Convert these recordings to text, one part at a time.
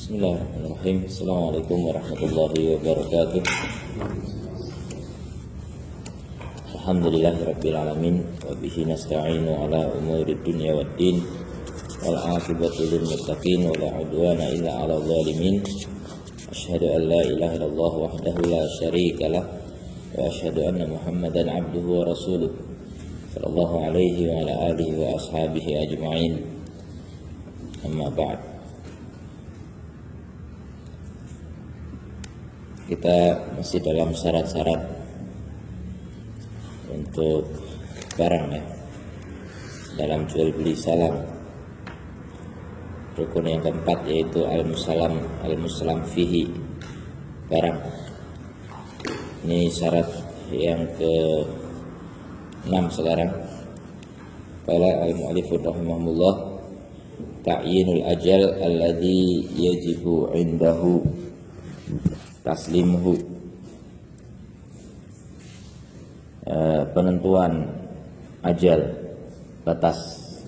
Bismillahirrahmanirrahim. Assalamualaikum warahmatullahi wabarakatuh. Alhamdulillahirabbil alamin wa bihi nasta'inu ala umurid dunya waddin wal 'aqibatu lil muttaqin wa la 'udwana illa 'alal zalimin. Asyhadu an la ilaha illallah wahdahu la syarika lah wa asyhadu anna Muhammadan 'abduhu wa rasuluh sallallahu alaihi wa ala alihi wa ashabihi ajma'in. Amma ba'd. Kita masih dalam syarat-syarat untuk barang ya, dalam jual beli salam. Rukun yang keempat yaitu al-muslam fihi, barang. Ini syarat yang ke-6 sekarang. Qala al-mu'allif rahimahullah, ta'yinul ajal alladhi yajibu indahu taslimuhu, penentuan ajal, batas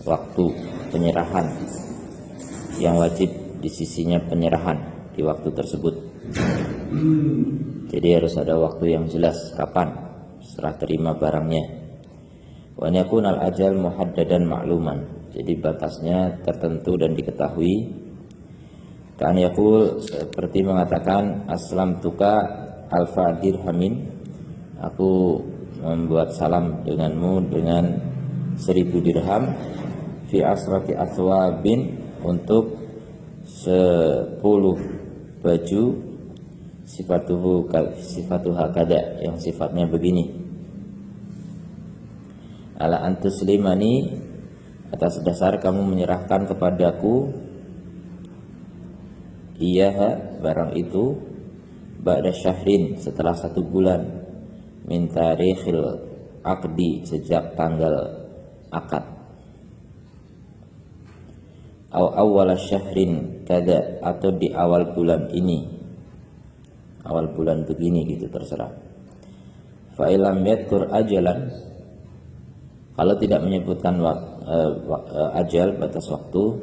waktu penyerahan yang wajib di sisinya penyerahan di waktu tersebut. Jadi harus ada waktu yang jelas kapan serah terima barangnya. Wa yakunal ajal muhaddadan ma'luman, jadi batasnya tertentu dan diketahui. Kan yaqul, seperti mengatakan aslamtuka alfa dirhamin, aku membuat salam denganmu dengan 1000 dirham, fi asrati athwabin, untuk 10 baju, sifatuha kada, yang sifatnya begini. Ala antuslimani, atas dasar kamu menyerahkan kepadaku, iyaha, barang itu, ba'da syahrin, setelah 1 bulan, min tarikhil aqdi, sejak tanggal akad, au awwala syahrin kada, atau di awal bulan ini, awal bulan begini gitu, terserah. Fa ilam yadkur ajalan, kalau tidak menyebutkan ajal, batas waktu,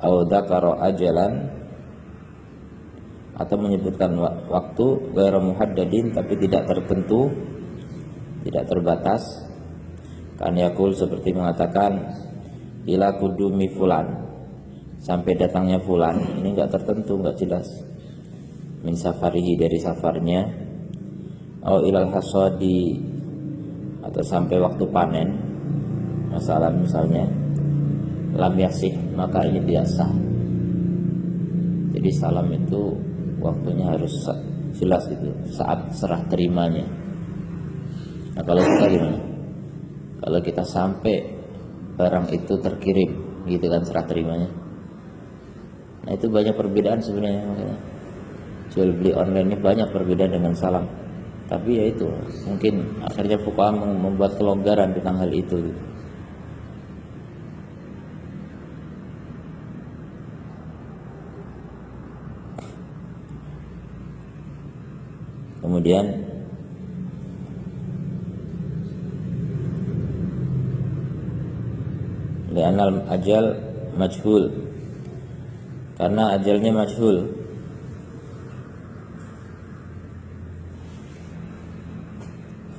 au dzakara ajalan, atau menyebutkan waktu, ghairu muhaddadin, tapi tidak tertentu, tidak terbatas. Kan yaqul, seperti mengatakan ila qudumi fulan, sampai datangnya fulan, ini enggak tertentu, enggak jelas. Min safarihi, dari safarnya, au ilal hasadi, atau sampai waktu panen, masalah misalnya lam yasih, maka ini tidak sah. Jadi salam itu waktunya harus jelas gitu, saat serah terimanya. Nah kalau kita gimana? Kalau kita sampai barang itu terkirim gitu kan, serah terimanya. Nah itu banyak perbedaan sebenarnya, makanya jual beli online ini banyak perbedaan dengan salam. Tapi ya itu, mungkin akhirnya fuqaha membuat kelonggaran tentang hal itu gitu. Kemudian li'anal ajal majhul, karena ajalnya majhul.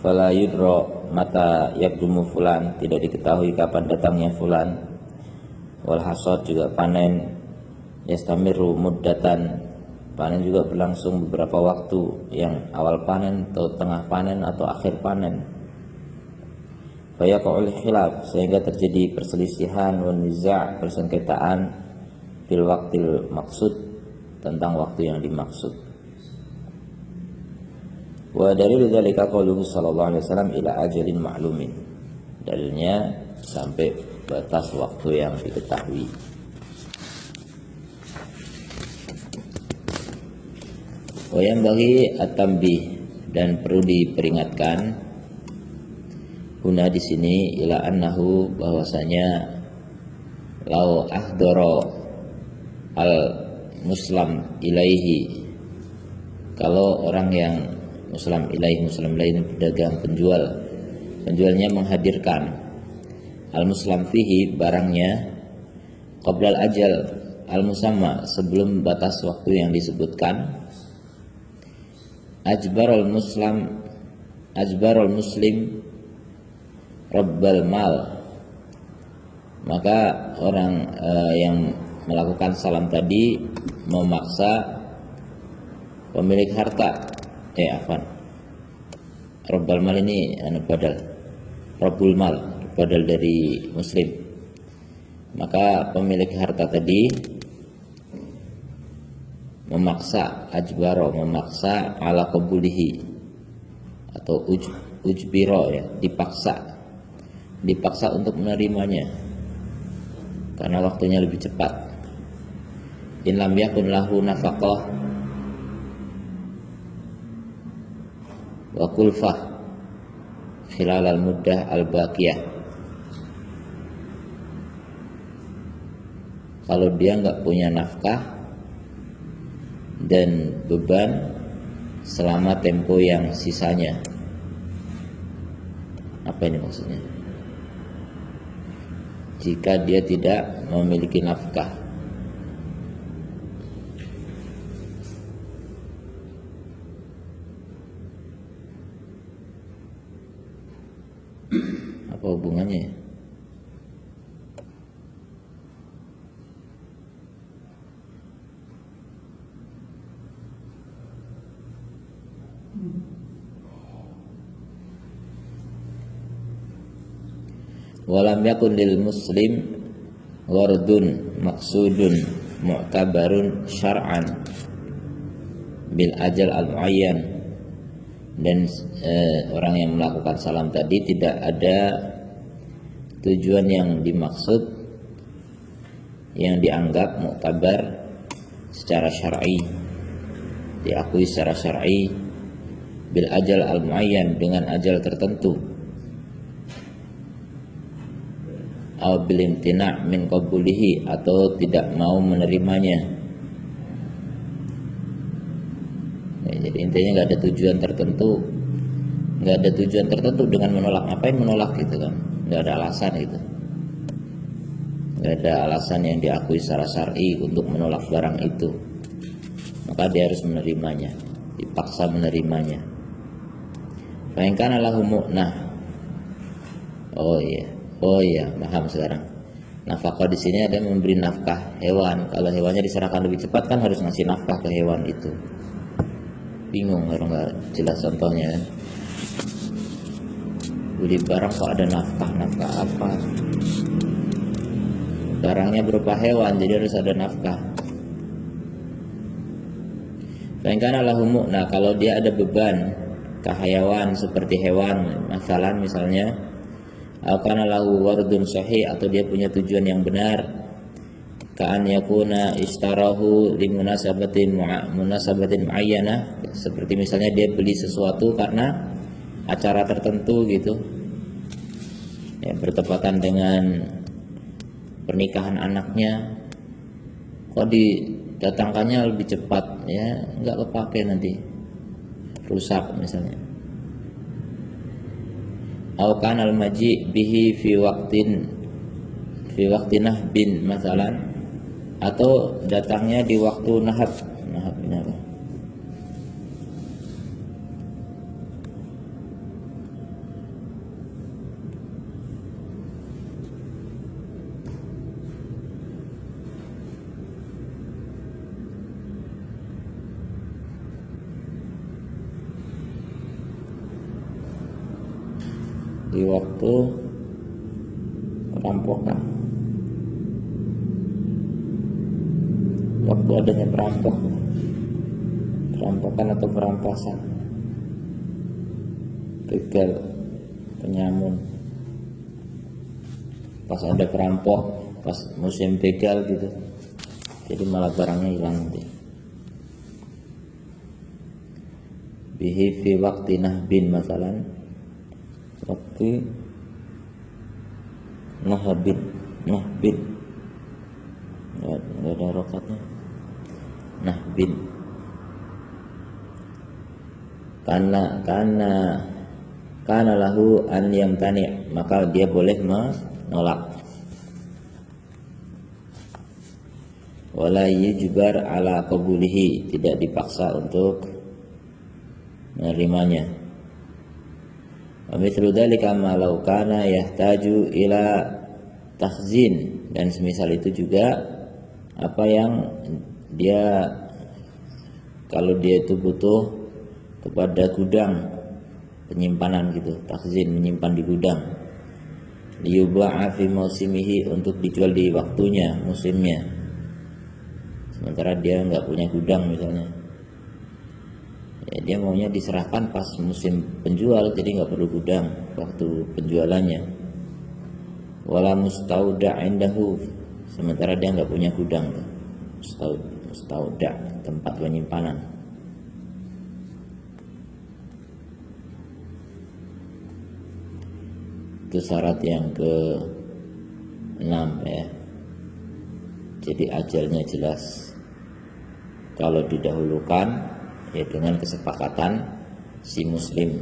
Fala yudra mata yakdumu fulan, tidak diketahui kapan datangnya fulan. Wal hasad, juga panen, yastamiru muddatan, panen juga berlangsung beberapa waktu, yang awal panen atau tengah panen atau akhir panen. Fayaqa'ul khilaf, sehingga terjadi perselisihan, wan niza', persengketaan, fil waqtil maksud, tentang waktu yang dimaksud. Wa dalilu dzalika qauluhu sallallahu alaihi wasallam ila ajalin ma'lumin, dalilnya sampai batas waktu yang diketahui. Wayang bagi at-tambih, dan perlu diperingatkan, guna di sini ila annahu, bahwasanya lau ahdara al muslam ilaihi, kalau orang yang muslam ilaihi pedagang, penjualnya menghadirkan al muslam fihi, barangnya, qoblal ajal, al-musamma, sebelum batas waktu yang disebutkan. Ajbarul muslim rabbal mal, maka orang yang melakukan salam tadi memaksa pemilik harta. Rabbal mal ini badal, rabbul mal badal dari muslim. Maka pemilik harta tadi memaksa, memaksa ala qabulihi atau ujbiro, ya, dipaksa untuk menerimanya karena waktunya lebih cepat. In lam yakun lahu nafaqah wa kulfah khilal al-muddah al-baqiyah. Kalau dia nggak punya nafkah dan beban selama tempo yang sisanya. Apa ini maksudnya? Jika dia tidak memiliki nafkah, apa hubungannya? Walam yakun lil muslim wardun maksudun mu'tabarun syar'an bil ajal al muayyan, dan orang yang melakukan salam tadi tidak ada tujuan yang dimaksud yang dianggap mu'tabar secara syar'i, diakui secara syar'i, bil ajal al muayyan, dengan ajal tertentu, au bil imtina' min qabulihi, atau tidak mau menerimanya. Jadi intinya nggak ada tujuan tertentu, dengan menolak. Apa yang menolak gitu kan? Nggak ada alasan gitu. Nggak ada alasan yang diakui secara syar'i untuk menolak barang itu. Maka dia harus menerimanya, dipaksa menerimanya. Fa in kana lahu mu'nah. Oh iya, paham sekarang. Nafkah di sini ada memberi nafkah hewan. Kalau hewannya diserahkan lebih cepat kan harus ngasih nafkah ke hewan itu. Bingung kalau nggak jelas contohnya. Beli barang kok ada nafkah apa? Barangnya berupa hewan, jadi harus ada nafkah. Bayangkan Nah, kalau dia ada beban kehayawan seperti hewan, misalnya kana lahu wardun sahih, atau dia punya tujuan yang benar, ka'an yakuna istarahu li munasabatin muayyanah, seperti misalnya dia beli sesuatu karena acara tertentu gitu, ya, bertepatan dengan pernikahan anaknya, kok didatangkannya lebih cepat, ya nggak kepake, nanti rusak misalnya. Au kana al-maji bihi fi waqtinah bin masalan, atau datangnya di waktu nahab ini apa? Di waktu perampokan, waktu adanya perampokan atau perampasan, begal, penyamun. Pas ada perampok, pas musim begal gitu, jadi malah barangnya hilang nanti. Bihi fi waqti nahbin masalan, waktu nahbin nggak ada rokatnya, nahbin, karena lahu an yamtani, maka dia boleh menolak. wala yujbar ala qabulihi, tidak dipaksa untuk menerimanya. Wa mithlu dzalika ma law kana yahtaju ila takhzin, dan semisal itu juga apa yang dia, kalau dia itu butuh kepada gudang penyimpanan gitu, takhzin, menyimpan di gudang, liyuba'a fi mausimihi, untuk dijual di waktunya, musimnya, sementara dia nggak punya gudang misalnya, ya, dia maunya diserahkan pas musim penjual, jadi nggak perlu gudang waktu penjualannya. Wala mustauda indahu, sementara dia nggak punya gudang, mustauda, tempat penyimpanan. Itu syarat yang ke-6 ya. Jadi ajalnya jelas. Kalau didahulukan ya dengan kesepakatan si muslim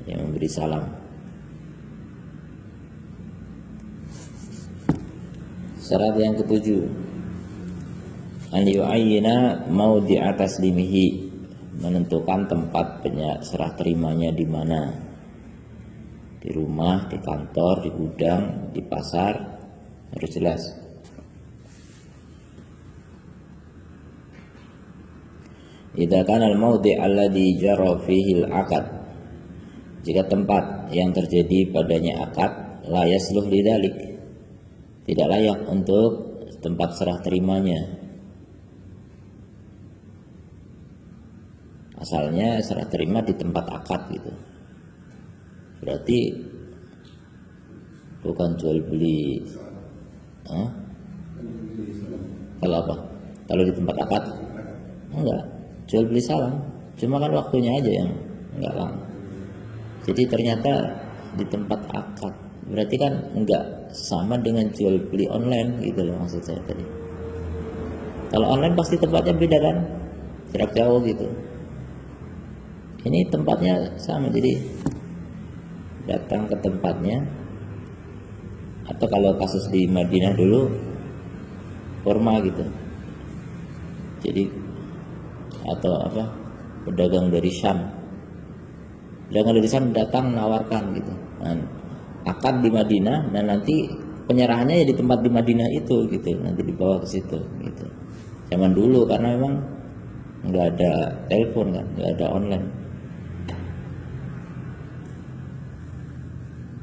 yang memberi salam. Syarat yang ke-7, an yu'ayyina mawdi'a taslimihi, menentukan tempat serah terimanya di mana. Di rumah, di kantor, di gudang, di pasar, harus jelas. Idza kana al-mawdi' alladhi jara fihi al-'aqd, jika tempat yang terjadi padanya akad la yasluh lidzalik, tidak layak untuk tempat serah terimanya. Asalnya serah terima di tempat akad gitu, berarti bukan jual beli. Kalau apa? Kalau di tempat akad enggak, jual beli salam, cuma kan waktunya aja yang enggak lama. Jadi ternyata di tempat akad, berarti kan enggak sama dengan jual beli online gitu loh, maksud saya tadi. Kalau online pasti tempatnya beda kan, jarak jauh gitu. Ini tempatnya sama, jadi datang ke tempatnya, atau kalau kasus di Madinah dulu kurma gitu, jadi atau apa, pedagang dari Syam datang menawarkan gitu, nah, akad di Madinah, dan nanti penyerahannya ya di tempat di Madinah itu gitu, nanti dibawa ke situ gitu. Zaman dulu karena memang nggak ada telepon kan, nggak ada online.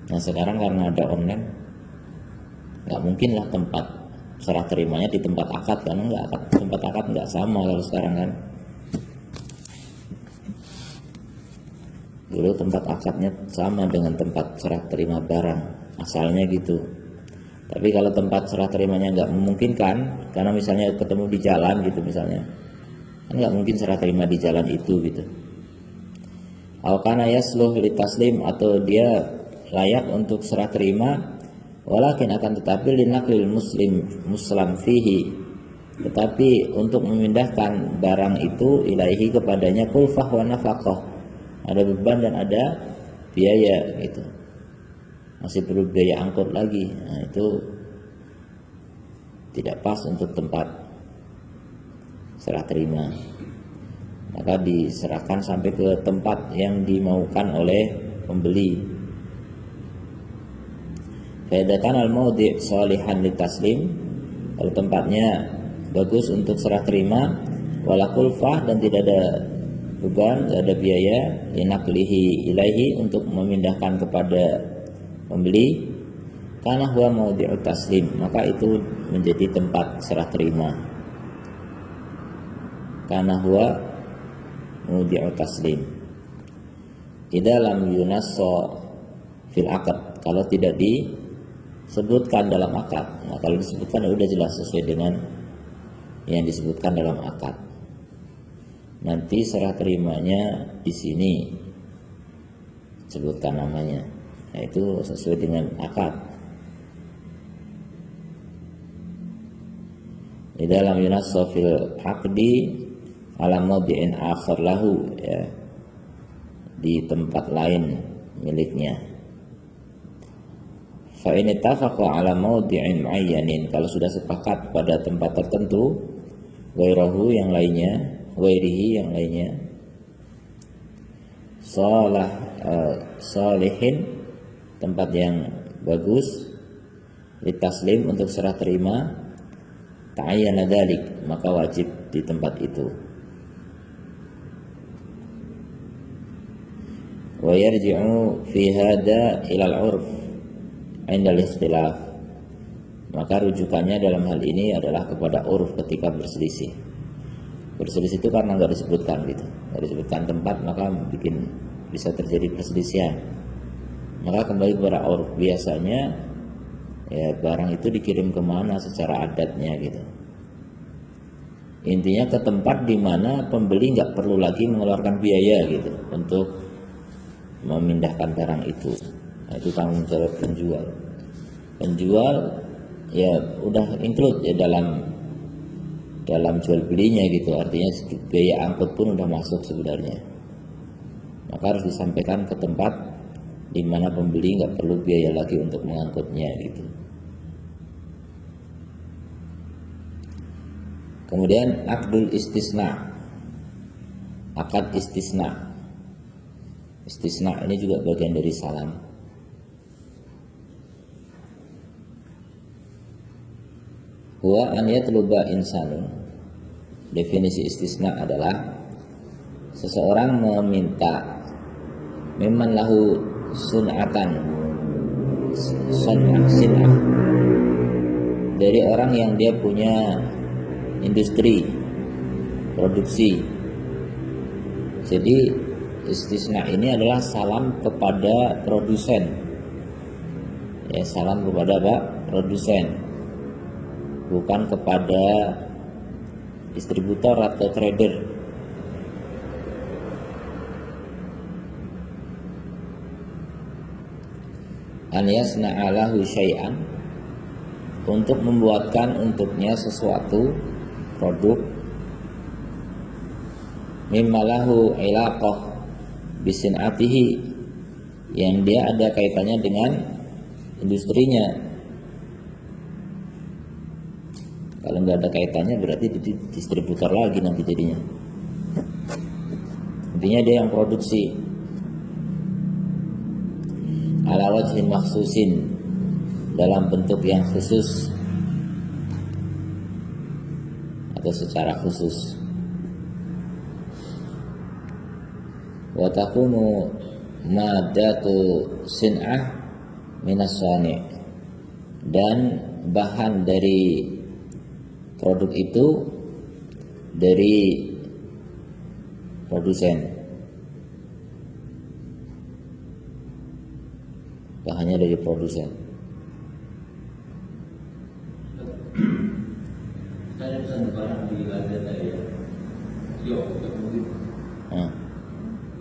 Nah sekarang karena ada online, nggak mungkin lah tempat serah terimanya di tempat akad, karena tempat akad nggak sama kalau sekarang kan. Dulu tempat akadnya sama dengan tempat serah terima barang, asalnya gitu. Tapi kalau tempat serah terimanya nggak memungkinkan, karena misalnya ketemu di jalan gitu misalnya, kan nggak mungkin serah terima di jalan itu gitu. Al-kana yasluh li taslim, atau dia layak untuk serah terima, walakin akan tetapi linaklil muslim fihi, tetapi untuk memindahkan barang itu ilaihi kepadanya kulfah wa nafaqah, ada beban dan ada biaya gitu, masih perlu biaya angkut lagi. Nah itu tidak pas untuk tempat serah terima, maka diserahkan sampai ke tempat yang dimaukan oleh pembeli. Fa'idatan al-mawdi' shalihan litaslim, kalau tempatnya bagus untuk serah terima, wala kulfah, dan tidak ada beban, tidak ada biaya, linaklihi ilaihi, untuk memindahkan kepada pembeli, karena huwa mawdi'u taslim, maka itu menjadi tempat serah terima. Karena huwa mawdi'u taslim. Idza lam yunassa fil aqd, kalau tidak disebutkan dalam akad. Nah kalau disebutkan ya udah jelas sesuai dengan yang disebutkan dalam akad. Nanti serah terimanya di sini sebutkan namanya, nah itu sesuai dengan akad. Di dalam yunassa fil aqdi ala mawdi'in akhar lahu, ya, di tempat lain miliknya. Fa in ittafaqa ala mawdi'in muayyanin, kalau sudah sepakat pada tempat tertentu, ghairahu yang lainnya, ghairihi yang lainnya, salihin tempat yang bagus, litaslim untuk serah terima, ta'ayyana dzalik maka wajib di tempat itu. Wa yarji'u fi hada ila al-'urf 'inda al-ikhtilaf, maka rujukannya dalam hal ini adalah kepada uruf ketika berselisih. Berselisih itu karena nggak disebutkan gitu, nggak disebutkan tempat, maka bikin bisa terjadi perselisihan. Maka kembali kepada uruf, biasanya ya barang itu dikirim kemana secara adatnya gitu. Intinya ke tempat di mana pembeli nggak perlu lagi mengeluarkan biaya gitu untuk memindahkan barang itu. Nah, itu tanggung jawab penjual. Penjual ya udah include ya dalam jual belinya gitu, artinya biaya angkut pun udah masuk sebenarnya. Maka harus disampaikan ke tempat di mana pembeli nggak perlu biaya lagi untuk mengangkutnya gitu. Kemudian akdul istisna, akad istisna. Istisna ini juga bagian dari salam. Huwa an yatluba insanun. Definisi istisna adalah seseorang meminta memang lahu sun'atan, sin'ah, dari orang yang dia punya industri produksi. Jadi istisna ini adalah salam kepada produsen, ya, salam kepada apa? Produsen, bukan kepada distributor atau trader. An yasna'alahu syai'an, untuk membuatkan untuknya sesuatu produk, mimmalahu ilaqah bisin'atihi, yang dia ada kaitannya dengan industrinya. Kalau nggak ada kaitannya berarti distributor lagi nanti jadinya. Intinya dia yang produksi. Ala wajhin makhsusin, dalam bentuk yang khusus atau secara khusus. Wa takunu madatu sin'ah minas sani', dan bahan dari produk itu dari produsen. Bahannya dari produsen. Saya pesan barang di Lazada ya. Yo, kemudian.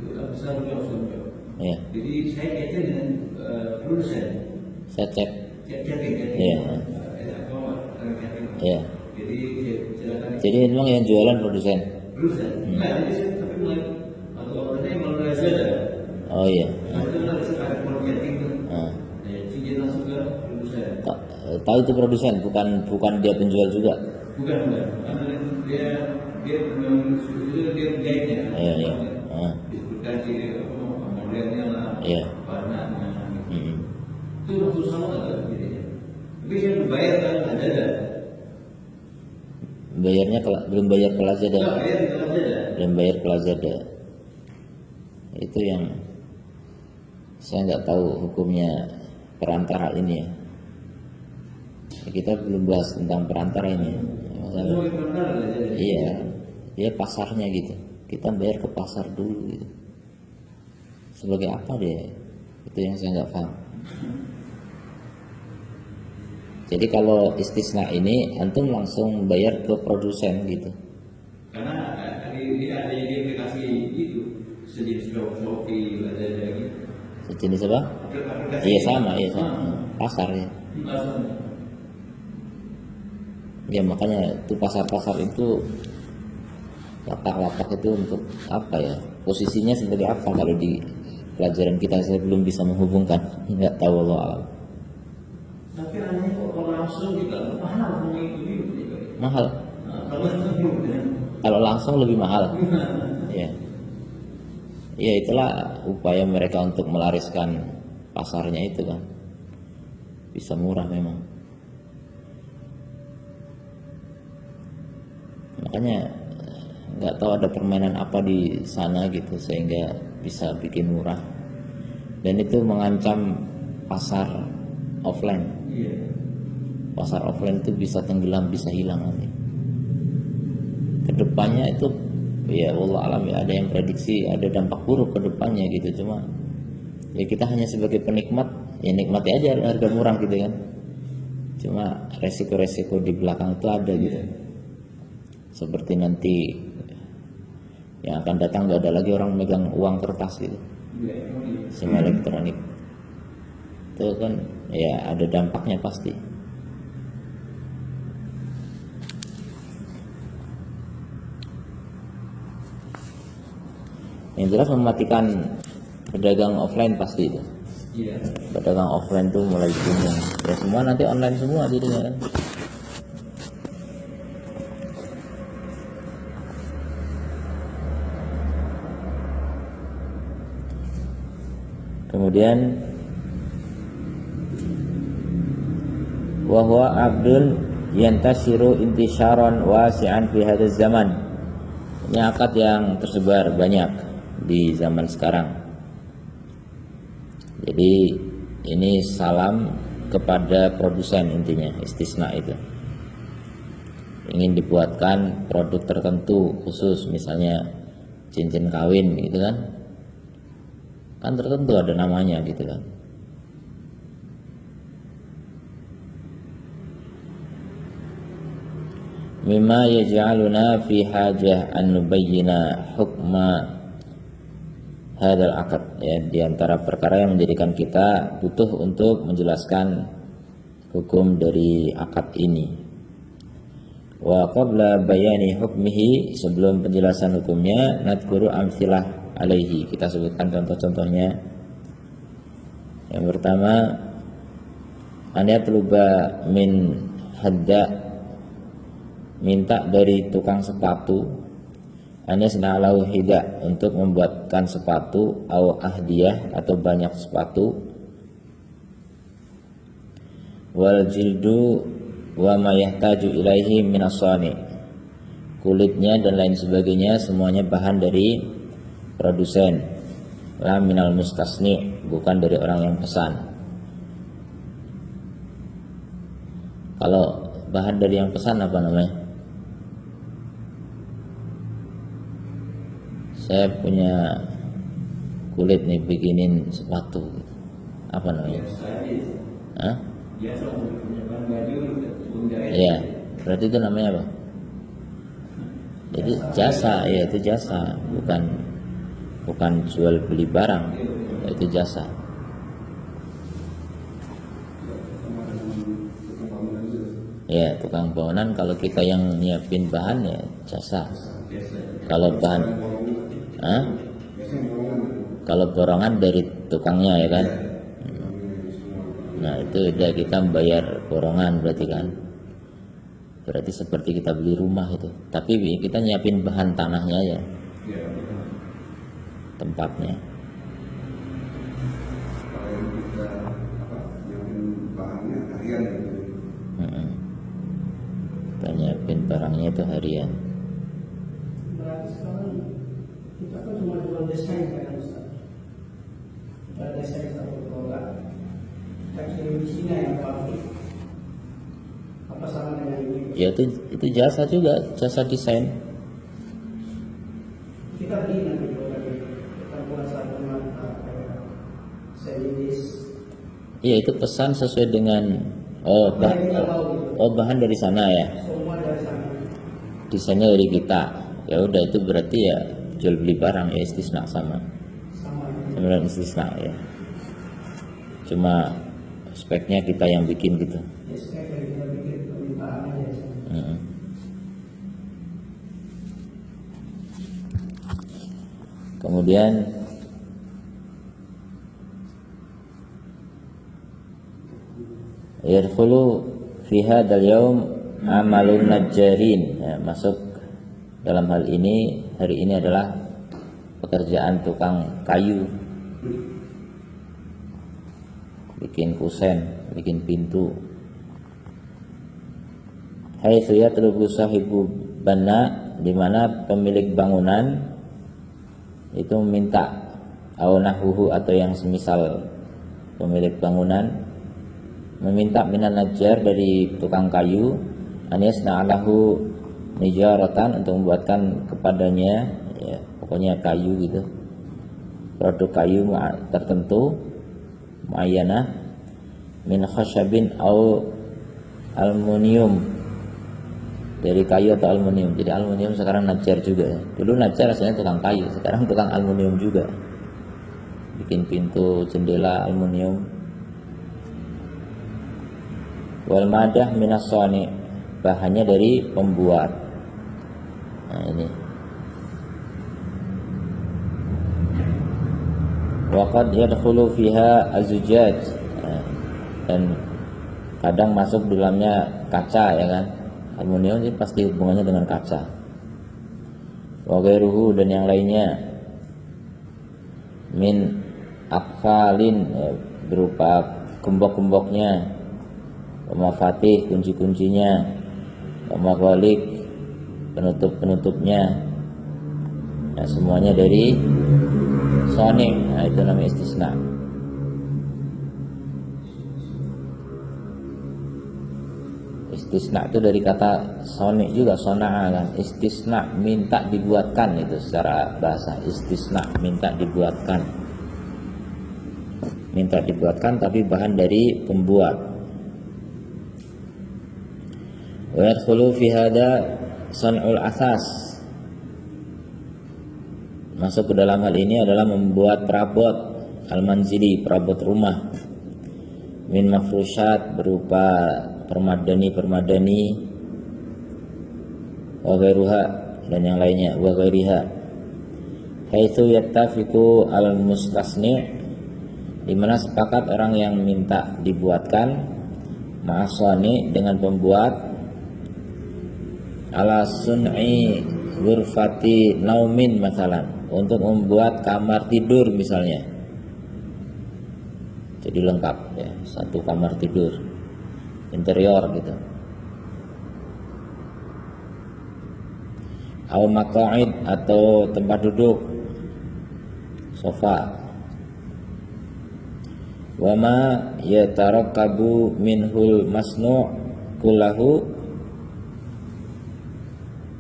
Pesan yo. Ya. Jadi saya kaitan dengan produsen. Saya cek. Iya. Iya. Jadi memang yang jualan produsen. Produsen. Nah, ini saya tapi mulai atau orangnya melalui Lazada. Oh iya. Itu kan ada marketing tuh. Jadi langsung ke produsen. Tahu itu produsen, bukan dia penjual juga. Bukan. Karena dia memang dia menjahitnya. Iya. Disebutkan ciri modelnya lah. Iya. Warnanya. Itu langsung sama nggak bedanya? Tapi saya bayar kan ada. Bayarnya belum bayar ke Lazada. Belum bayar ke Lazada. Itu yang saya nggak tahu hukumnya perantara ini ya. Kita belum bahas tentang perantara ini. Masalah. Iya, dia pasarnya gitu. Kita bayar ke pasar dulu gitu. Sebagai apa dia? Itu yang saya nggak paham. Jadi kalau istisna ini antum langsung bayar ke produsen gitu. Karena ada di aplikasi itu sejenis Shopee, Lazada gitu. Sejenis apa? Iya sama. Pasar ya. Ya makanya itu pasar-pasar itu, lapak-lapak itu untuk apa ya? Posisinya sebagai apa kalau di pelajaran kita saya belum bisa menghubungkan. Nggak tahu Allah alam. langsung kita mahal semua itu gitu. Mahal. Nah, kalau Langsung lebih mahal. Ya. Ya itulah upaya mereka untuk melariskan pasarnya itu kan. Bisa murah memang. Makanya nggak tahu ada permainan apa di sana gitu sehingga bisa bikin murah. Dan itu mengancam pasar offline. iya. Pasar offline itu bisa tenggelam, bisa hilang nanti. Kedepannya itu ya Allah alam ya, ada yang prediksi ada dampak buruk ke depannya gitu. Cuma ya kita hanya sebagai penikmat ya nikmati aja harga murah gitu kan. Cuma resiko-resiko di belakang itu ada gitu. Seperti nanti yang akan datang nggak ada lagi orang megang uang kertas gitu, semua elektronik. Itu kan ya ada dampaknya pasti. Yang jelas mematikan pedagang offline pasti itu. Iya. Pedagang offline tuh mulai bingung. Ya semua nanti online semua jadinya kan. Kemudian wa huwa abdul yantasiru intisyaran wasi'an fi hadzal zaman. Ini akad yang tersebar banyak di zaman sekarang. Jadi ini salam kepada produsen intinya, istisna itu. Ingin dibuatkan produk tertentu khusus, misalnya cincin kawin gitu kan. Kan tertentu ada namanya gitu kan. Mimma yaj'aluna fi hajah an nubayyina hukma hadzal aqd, ya, di antara perkara yang menjadikan kita butuh untuk menjelaskan hukum dari akad ini. Wa qabla bayani hukmihi, sebelum penjelasan hukumnya, nadhkuru amtsilah alaihi, kita sebutkan contoh-contohnya. Yang pertama, an yatluba min hadda, minta dari tukang sepatu, anisna'alahu hida, untuk membuatkan sepatu, au ahdiyah, atau banyak sepatu, wal jildu wa ma yahtaju ilaihi minasani, kulitnya dan lain sebagainya semuanya bahan dari produsen, la minal mustasni, bukan dari orang yang pesan. Kalau bahan dari yang pesan apa namanya? Saya punya kulit nih, bikinin sepatu, apa namanya? Hah? Iya, berarti itu namanya apa? Jadi jasa, ya itu jasa, bukan jual beli barang, itu jasa. Ya, tukang bangunan, kalau kita yang nyiapin bahan ya jasa. Kalau bahan, kalau borongan dari tukangnya ya kan. Nah itu udah kita membayar borongan berarti kan. Berarti seperti kita beli rumah itu. Tapi kita nyiapin bahan tanahnya ya, tempatnya. Kita nyiapin barangnya itu harian. Berarti sekarang kita kan cuma jual desain kan Ustaz. Kita desain satu produk, kita kirim di Cina yang pabrik. Apa sama dengan ini? Ya itu jasa juga, jasa desain. Kita beli nanti produk itu, kita buat satu mata sejenis. Iya itu pesan sesuai dengan bahan dari sana ya. Semua dari sana. Desainnya dari kita. Ya udah itu berarti ya jual beli barang ya, istisna sama dengan istisna ya. Cuma speknya kita yang bikin gitu. Spek yang kita bikin permintaan aja. Kemudian yadkhulu fi hadzal yaum amalun najjarin, ya, masuk dalam hal ini, hari ini adalah pekerjaan tukang kayu, bikin kusen, bikin pintu. Haitsu yatlubu sahibu bana, di mana pemilik bangunan itu meminta, au nahwuhu, atau yang semisal pemilik bangunan meminta minan najjar, dari tukang kayu, an yasna'alahu nijaratan, untuk membuatkan kepadanya, ya, pokoknya kayu gitu, produk kayu tertentu, muayyanah, min khasyabin au aluminium, dari kayu atau aluminium. Jadi aluminium sekarang najjar juga ya. Dulu najjar rasanya tukang kayu, sekarang tukang aluminium juga, bikin pintu, jendela aluminium. Wal madah minas sani, bahannya dari pembuat. Nah ini. Waqad yadkhulu fiha azujaj, dan kadang masuk di dalamnya kaca, ya kan. Aluminium ini pasti hubungannya dengan kaca. Wa ghairuhu, dan yang lainnya, min aqfalin, berupa gembok-gemboknya, mafatih, kunci-kuncinya, maghaliq, penutup-penutupnya. Nah, semuanya dari soni. Nah, itu namanya istisna. Istisna itu dari kata soni juga, sona'a kan. Istisna, minta dibuatkan, itu secara bahasa. Istisna, minta dibuatkan. Minta dibuatkan tapi bahan dari pembuat. Wa yadkhulu fi hada san'ul asas, masuk ke dalam hal ini adalah membuat perabot al-manzili, perabot rumah, min mafrusyat, berupa permadani, wa ghairuha, dan yang lainnya, wa ghairiha. Haitsu yattafiqu al-mustasni, di mana sepakat orang yang minta dibuatkan, ma'asani, dengan pembuat, ala sun'i ghurfati naumin masalan, untuk membuat kamar tidur misalnya. Jadi lengkap ya, satu kamar tidur interior gitu. Au maqa'id, atau tempat duduk, sofa. Wa ma yatarakkabu minhul masnu' kullahu,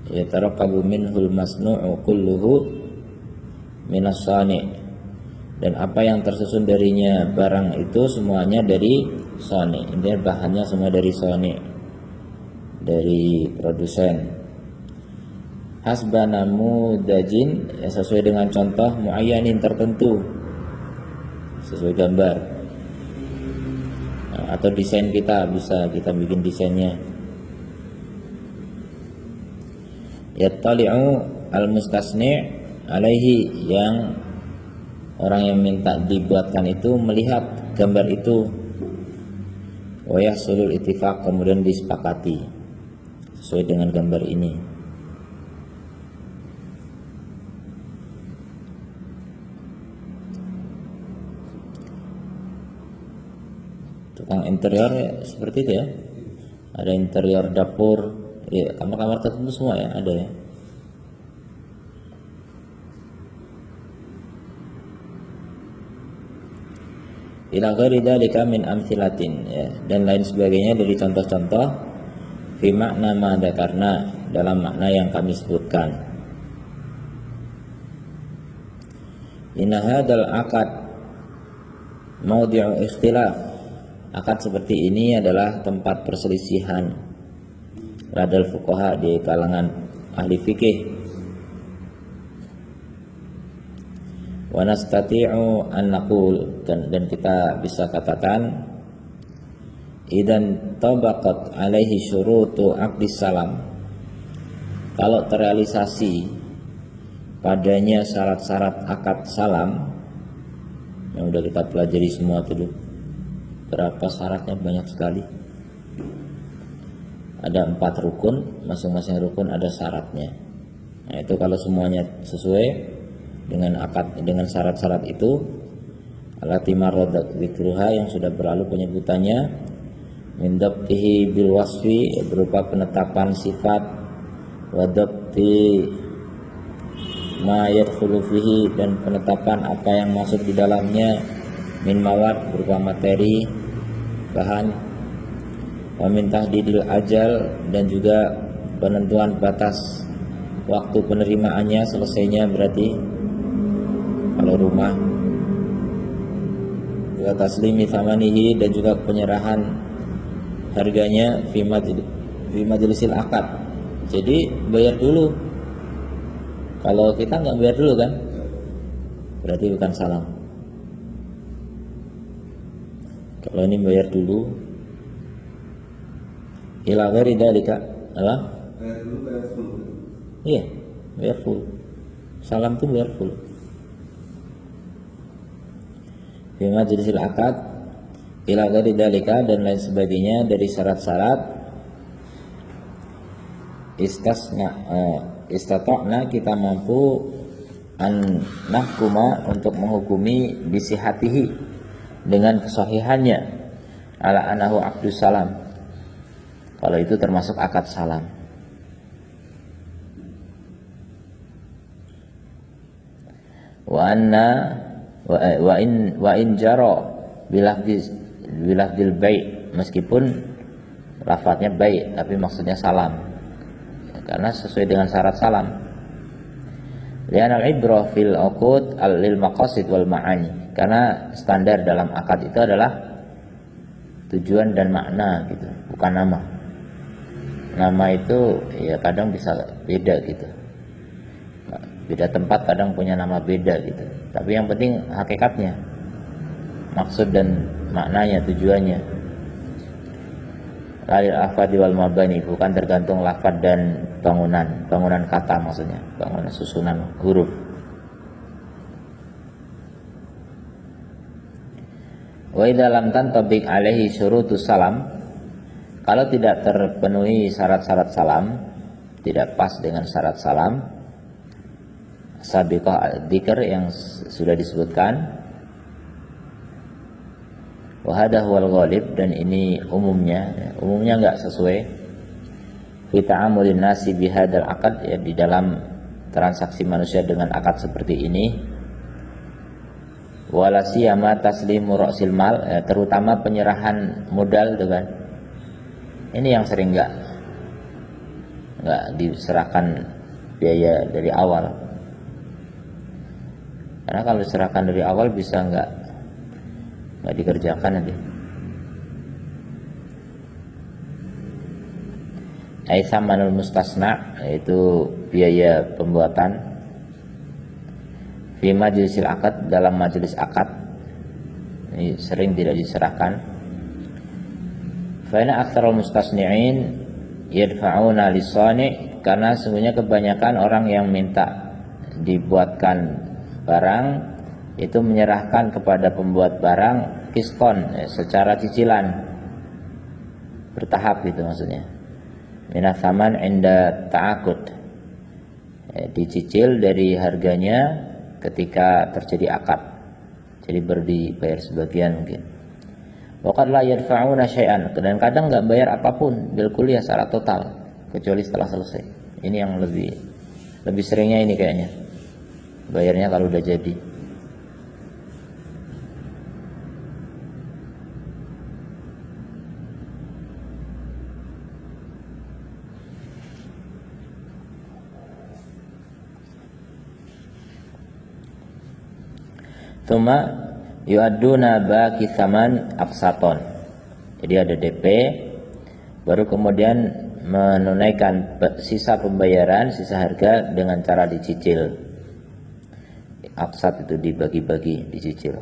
yatarakkabu minhul masnu'u kulluhu minas sani', dan apa yang tersusun darinya barang itu semuanya dari sani'. Intinya bahannya semua dari sani', dari produsen. Hasbana mudajin, ya, sesuai dengan contoh muayyanin tertentu, sesuai gambar. Nah, atau desain kita, bisa kita bikin desainnya. Yattali'u al-mustasni' alaihi, yang orang yang minta dibuatkan itu melihat gambar itu. Wa yahsulul ittifaq, kemudian disepakati sesuai dengan gambar ini. Tukang interior ya, seperti itu ya. Ada interior dapur, ya, kamar-kamar tertentu semua ya, ada ya. Ila ghairi dzalika min amtsilatin, ya, dan lain sebagainya dari contoh-contoh, fi makna ma dzakarna, dalam makna yang kami sebutkan. Inna hadzal aqad maudhi'u ikhtilaf, akad seperti ini adalah tempat perselisihan ladal fuqaha, di kalangan ahli fikih. Wa nastati'u an naqul, dan kita bisa katakan, idan tabaqat alaihi syurutu aqdis salam, kalau terrealisasi padanya syarat-syarat akad salam, yang udah kita pelajari semua dulu. Berapa syaratnya? Banyak sekali. ada 4 rukun, masing-masing rukun ada syaratnya. Nah, itu kalau semuanya sesuai dengan akad, dengan syarat-syarat itu, allati marada dzikruha, yang sudah berlalu penyebutannya, min dabtihi bil wasfi, berupa penetapan sifat, wa dabti ma yadkhulu fihi, dan penetapan apa yang masuk di dalamnya, min mawad, berupa materi, bahan, wa min tahdidil ajal, dan juga penentuan batas waktu penerimaannya, selesainya berarti kalau rumah, wa taslimi thamanihi, dan juga penyerahan harganya fi majlisil akad. Jadi bayar dulu. Kalau kita nggak bayar dulu kan, berarti bukan salam. Kalau ini bayar dulu, ila ghairi dzalika, apa? Iya, bayar full. Salam tuh bayar full. Fi majlisil akad ila ghairi dzalika, dan lain sebagainya dari syarat-syarat istata'na, kita mampu an nahkuma, untuk menghukumi bisihatihi, dengan kesahihannya, ala anahu abdus salam, kalau itu termasuk akad salam. Wa in jaro bilafdil bai', meskipun lafadznya bai' tapi maksudnya salam, karena sesuai dengan syarat salam. Li'anal ibrah fil uqud lil maqasid wal ma'ani, karena standar dalam akad itu adalah tujuan dan makna gitu, bukan nama. Nama itu ya kadang bisa beda gitu, beda tempat kadang punya nama beda gitu, tapi yang penting hakikatnya, maksud dan maknanya, tujuannya. Lalil afadi wal mabani, bukan tergantung lafad dan bangunan kata, maksudnya bangunan susunan huruf. Wa idza lam tantabiq alaihi syurutus salam, kalau tidak terpenuhi syarat-syarat salam, tidak pas dengan syarat salam, sabiqah dzikr yang sudah disebutkan, wa hadha huwal ghalib, dan ini umumnya enggak sesuai fi ta'amulin nasi bihadzal aqd, ya, di dalam transaksi manusia dengan akad seperti ini. Wala siyama taslimu ra'sil mal, ya, terutama penyerahan modal dengan ini yang sering enggak diserahkan biaya dari awal. Karena kalau diserahkan dari awal bisa enggak dikerjakan nanti. Aisamanul mustasna, yaitu biaya pembuatan, fi majlisil akad, dalam majelis akad, ini sering tidak diserahkan. Fa inna aktsarul mustasni'in yadfa'una lis-sani', karena sesungguhnya kebanyakan orang yang minta dibuatkan barang itu menyerahkan kepada pembuat barang kiston, ya, secara cicilan bertahap gitu maksudnya. Minas saman inda ta'akud, ya, dicicil dari harganya ketika terjadi akad, jadi dibayar sebagian mungkin. Waqad la yadfa'una syai'an, dan kadang nggak bayar apapun bil kulliyah secara total kecuali setelah selesai. Ini yang lebih seringnya ini kayaknya, bayarnya kalau udah jadi. Tuma yu'adduna baqi tsaman aqsaton. Jadi ada DP, baru kemudian menunaikan sisa pembayaran, sisa harga dengan cara dicicil. Aqsat itu dibagi-bagi, dicicil.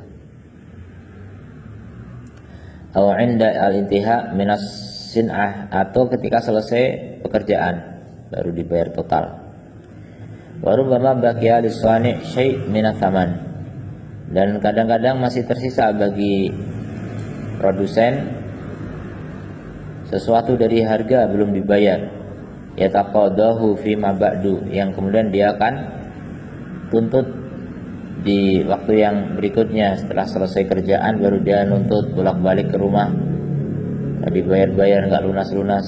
Aw 'inda al-intiha minas sin'ah, atau ketika selesai pekerjaan baru dibayar total. Baru bama baqiya lis-sani' syai' minats tsaman, dan kadang-kadang masih tersisa bagi produsen sesuatu dari harga belum dibayar, yataqadahu fi ma ba'du, yang kemudian dia akan tuntut di waktu yang berikutnya. Setelah selesai kerjaan baru dia nuntut bolak-balik ke rumah, nggak dibayar-bayar, nggak lunas-lunas.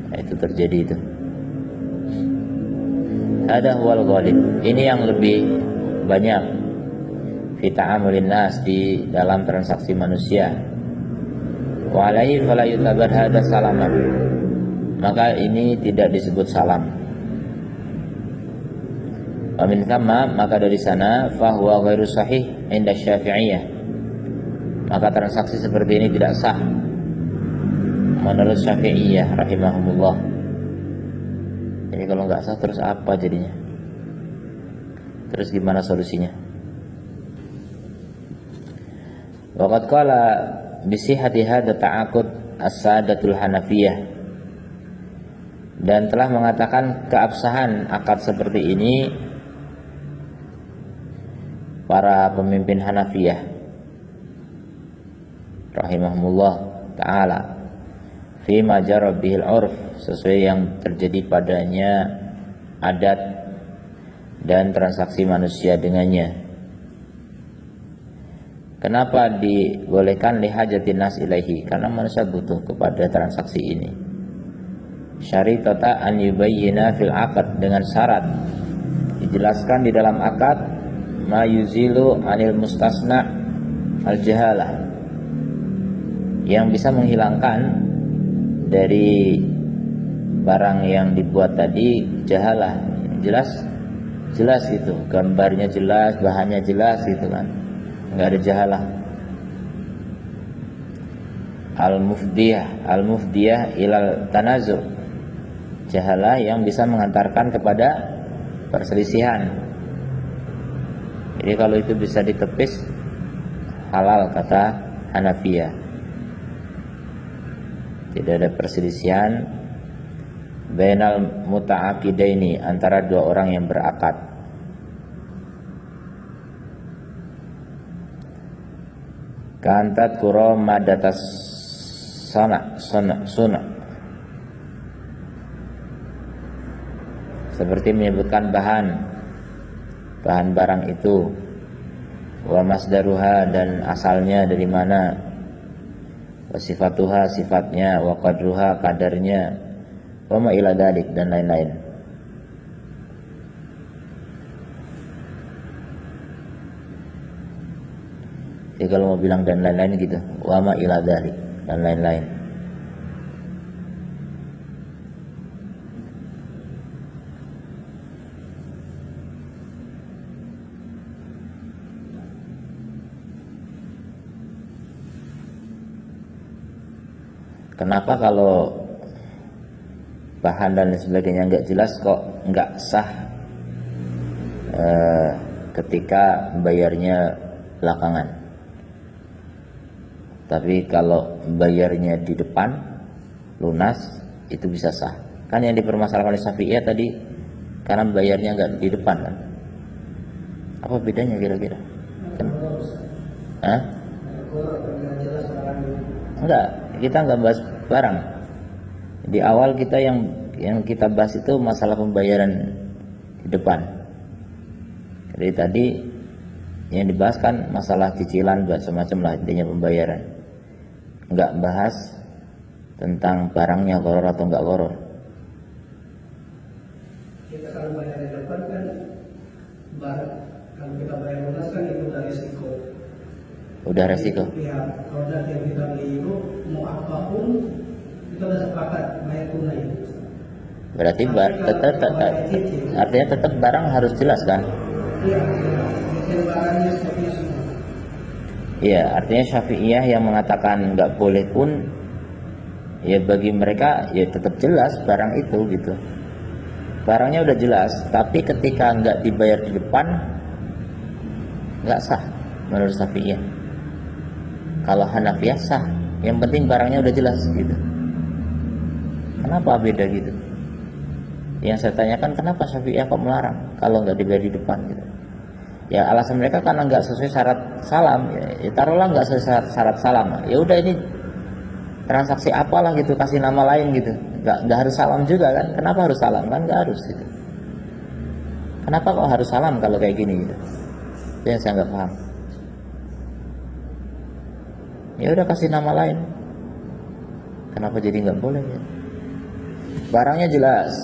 Nah, itu terjadi itu. Ada huwal ghalib, ini yang lebih banyak fi ta'amulin nas, di dalam transaksi manusia. Wa alaihi fala yutabar hada salaman, maka ini tidak disebut salam. Wa min thamma, maka dari sana, fahuwa ghairu sahih inda Syafi'iyah, maka transaksi seperti ini tidak sah menurut Syafi'iyah rahimahumullah. Jadi kalau nggak sah terus apa jadinya? Terus gimana solusinya? Waqad qala bisihhati hadza ta'aqud as-sadatul Hanafiyah, dan telah mengatakan keabsahan akad seperti ini para pemimpin Hanafiyah rahimahumullah ta'ala, fi ma jara bihil urf, sesuai yang terjadi padanya adat dan transaksi manusia dengannya. Kenapa dibolehkan lihajatin nas ilaihi? Karena manusia butuh kepada transaksi ini. Syaritata an yubayyina fil aqd, dengan syarat dijelaskan di dalam akad ma yuzilu anil mustasna al jahalah, yang bisa menghilangkan dari barang yang dibuat tadi jahalah, jelas itu, gambarnya jelas, bahannya jelas gitu kan, nggak ada jahalah. Al-mufdiyah ilal tanazu, jahalah yang bisa mengantarkan kepada perselisihan. Jadi kalau itu bisa ditepis, halal kata Hanafiyah. Tidak ada perselisihan bainal muta'aqidaini, antara dua orang yang berakad. Kantat kuro madatas suna, seperti menyebutkan bahan barang itu, wa masdaruha, dan asalnya dari mana, wa sifatuha, sifatnya, wa qadruha, kadarnya, wa ma ila dalik, dan lain-lain. Jadi kalau mau bilang dan lain-lain gitu, wa ma ila dalik, dan lain-lain. Kenapa kalau bahan dan sebagainya nggak jelas kok nggak sah ketika bayarnya belakangan, tapi kalau bayarnya di depan lunas itu bisa sah? Kan yang dipermasalahkan oleh Syafi'iyah tadi karena bayarnya nggak di depan kan? Apa bedanya kira-kira? Hah? Enggak, kita nggak bahas barang. Di awal kita yang kita bahas itu masalah pembayaran di depan. Jadi tadi yang dibahas kan masalah cicilan, semacam lah intinya pembayaran. Nggak bahas tentang barangnya koror atau nggak koror. Kita kalau bayar di depan kan barang, kalau kita bayar lunas kan itu udah resiko. Udah resiko. Ya, produk yang kita beli itu mau apapun kita udah sepakat bayar tunai. Berarti artinya tetap barang harus jelas kan? Iya, detail barangnya seperti itu. Iya, artinya Syafi'iyah yang mengatakan nggak boleh pun, ya bagi mereka ya tetap jelas barang itu gitu. Barangnya udah jelas, tapi ketika nggak dibayar di depan nggak sah menurut Syafi'iyah. Kalau Hanafiyah sah, yang penting barangnya udah jelas gitu. Kenapa beda gitu? Yang saya tanyakan, kenapa Syafi'iyah kok melarang kalau nggak dibayar di depan gitu? Ya alasan mereka karena nggak sesuai syarat salam. Ya taruhlah nggak sesuai syarat salam. Ya udah ini transaksi apalah gitu, kasih nama lain gitu. Nggak harus salam juga kan? Kenapa harus salam kan? Nggak harus gitu. Kenapa kok harus salam kalau kayak gini gitu? Itu yang saya nggak paham. Ya udah kasih nama lain. Kenapa jadi nggak boleh ya? Barangnya jelas,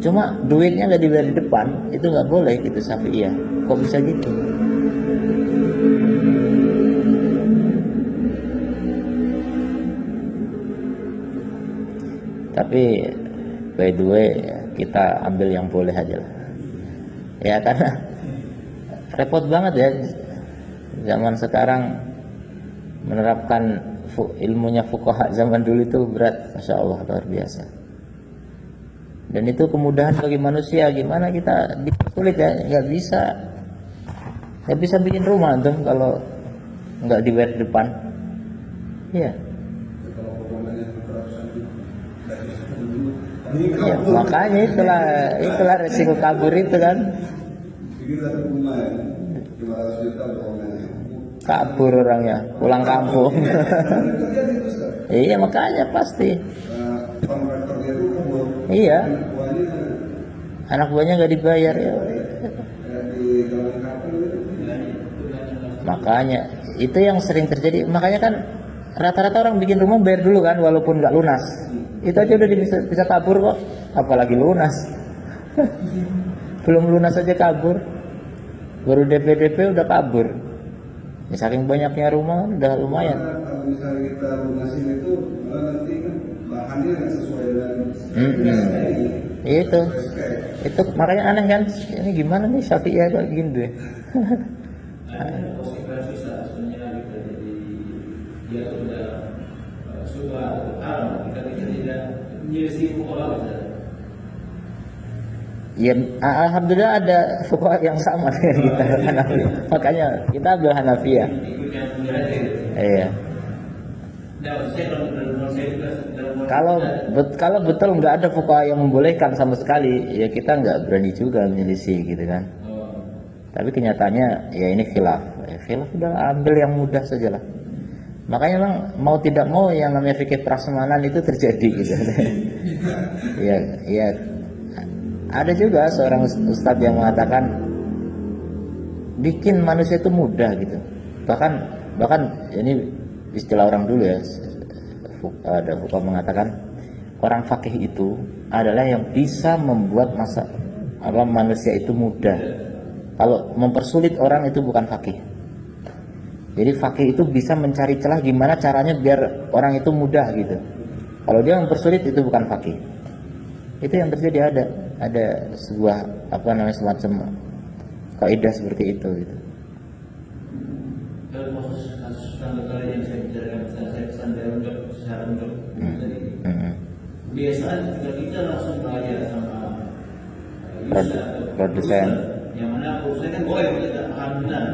cuma duitnya nggak dibayar di depan, itu nggak boleh gitu Syafi'iyah. Kok bisa gitu? Tapi by the way kita ambil yang boleh aja lah. Ya karena repot banget ya zaman sekarang menerapkan ilmunya fuqaha zaman dulu itu berat, masya Allah luar biasa. Dan itu kemudahan bagi manusia, gimana kita dipersulit ya, nggak bisa bikin rumah antum kalau nggak dibayar di depan. Iya. Ya, makanya itulah resiko kabur itu kan. Kabur orangnya, pulang kampung. Iya makanya pasti. Iya. Anak buahnya nggak dibayar ya. Makanya itu yang sering terjadi. Makanya kan rata-rata orang bikin rumah bayar dulu kan, walaupun nggak lunas. Itu aja udah bisa kabur kok, apalagi lunas. Belum lunas aja kabur, baru DP udah kabur. Ya, saking banyaknya rumah udah lumayan. Kalau misalnya kita lunasin itu, malah nanti kan bahannya nggak sesuai dengan Itu makanya aneh kan, ini gimana nih Syafi'iyah kayak gini deh. Ada konsekvensi sebenarnya kita jadi dia sudah suka haram kita tidak menyelisih pola saja. Ya, alhamdulillah ada fuqaha yang sama dengan kita Hanafi. Makanya kita ambil Hanafiyah. Iya. Kalau betul nggak ada fuqaha yang membolehkan sama sekali, ya kita nggak berani juga menyelisih gitu kan. Tapi kenyataannya ya ini khilaf. Ya, khilaf udah ambil yang mudah saja lah. Makanya memang mau tidak mau yang namanya fikih prasmanan itu terjadi gitu. Ya. Ada juga seorang ustadz yang mengatakan bikin manusia itu mudah gitu. Bahkan ini istilah orang dulu ya. Ada fuqaha mengatakan orang fakih itu adalah yang bisa membuat manusia itu mudah. Kalau mempersulit orang itu bukan fakih. Jadi fakih itu bisa mencari celah gimana caranya biar orang itu mudah gitu. Kalau dia mempersulit itu bukan fakih. Itu yang terjadi, ada sebuah semacam kaidah seperti itu gitu. Kalau kasus kali yang saya bicarakan saya pesan dari untuk biasanya ketika kita langsung belajar sama produsen yang mana produsen kan boleh kita alhamdulillah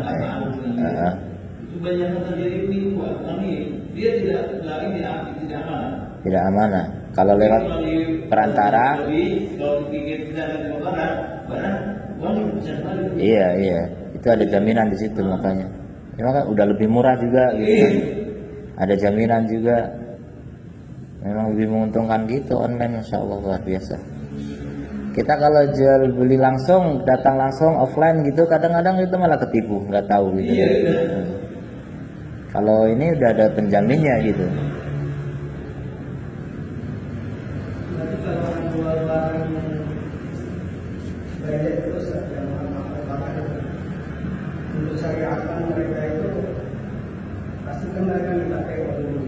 itu banyak yang terjadi ini kami dia tidak amanah. Tidak amanah. Kalau lewat perantara, iya, itu ada jaminan di situ makanya. Memang kan udah lebih murah juga gitu. Ada jaminan juga. Memang lebih menguntungkan gitu online, masya Allah luar biasa. Kita kalau jual beli langsung, datang langsung offline gitu, kadang-kadang itu malah ketipu, nggak tahu gitu. Kalau ini udah ada penjaminnya gitu. Untuk syariatkan mereka itu pasti kan mereka minta PO dulu,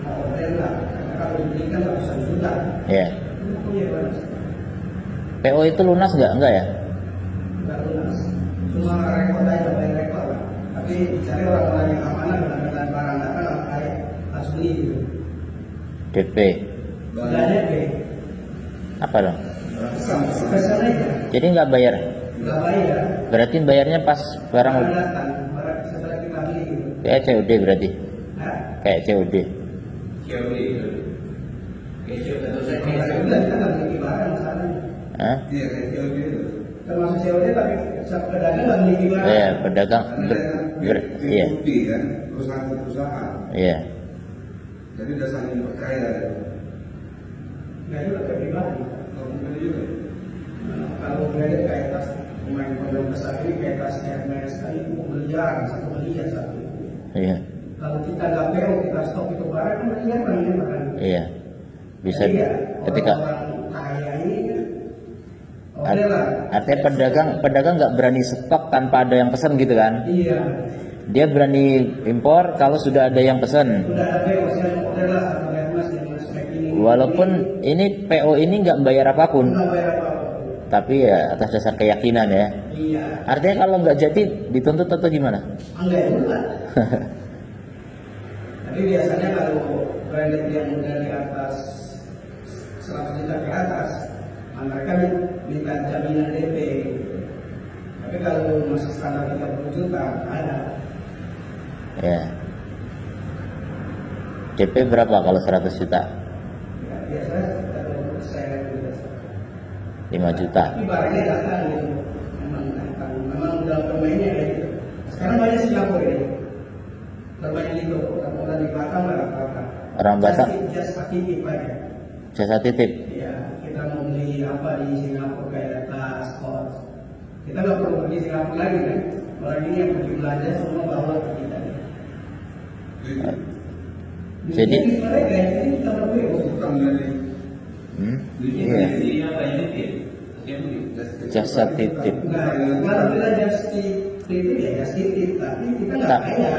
mau online lah, karena kalau beli kan ratusan juta. Iya. PO itu lunas enggak ya? Enggak lunas, cuma rekod aja, bayar rekod lah. Tapi cari orang-orang yang amanah dengan barang dapat kayak harus beli gitu. DP. Enggak DP. Apa dong? Pesan aja. Jadi nggak bayar? Nggak bayar. Berarti bayarnya pas barang datang, barang setelah kita beli gitu. kayak COD berarti? Nah, Kayak COD. kita nggak beli barang misalnya. Hah? Iya, kayak COD itu. Termasuk COD tapi pedagang nggak beli barang. Iya, pedagang. Iya. Kan, perusahaan-perusahaan. Iya. Jadi udah saling percaya ya. Nggak juga ke pribadi. Oh, bukan juga. Kalau branded kayak tas pemain pondok besar ini kayak tas Hermes sekali mau miliar, 1 miliar satu. Iya. Kalau kita nggak PO kita stok itu barang kan miliar kan. Iya. Bisa Jadi ya, ketika orang kaya ini kan oke lah. artinya pedagang nggak berani stok tanpa ada yang pesan gitu kan? Iya. Dia berani impor kalau sudah ada yang pesan. Udah ada PO saya oke lah satu Hermes dengan spek ini. Walaupun ini PO ini nggak bayar apapun, Nggak bayar apa-apa. tapi ya atas dasar keyakinan ya. Iya. Artinya kalau nggak jadi dituntut atau gimana? Enggak juga. Tapi biasanya kalau branded yang udah di atas 100 juta ke atas, mereka minta jaminan DP. Tapi kalau masih standar 30 juta, ada. Ya. DP berapa kalau 100 juta? Ya, biasanya kalau saya 5 juta. tapi barangnya datang gitu. Memang udah pemainnya kayak gitu. Sekarang banyak Singapura ini. Bermain gitu, orang di Batam lah rata-rata. Orang Batam? Just aktif aja. Jasa titip. Iya, kita mau beli apa di Singapura kayak tas, kos. Kita nggak perlu pergi Singapura lagi kan. Orang ini yang pergi belanja semua bawa ke kita. Jadi mereka ini kita berbeda. Bukan dari iya. Jadi apa ini dia? Jasa titip. Nah, kalau kita just titip ya just titip, tapi kita nggak Tak. kaya.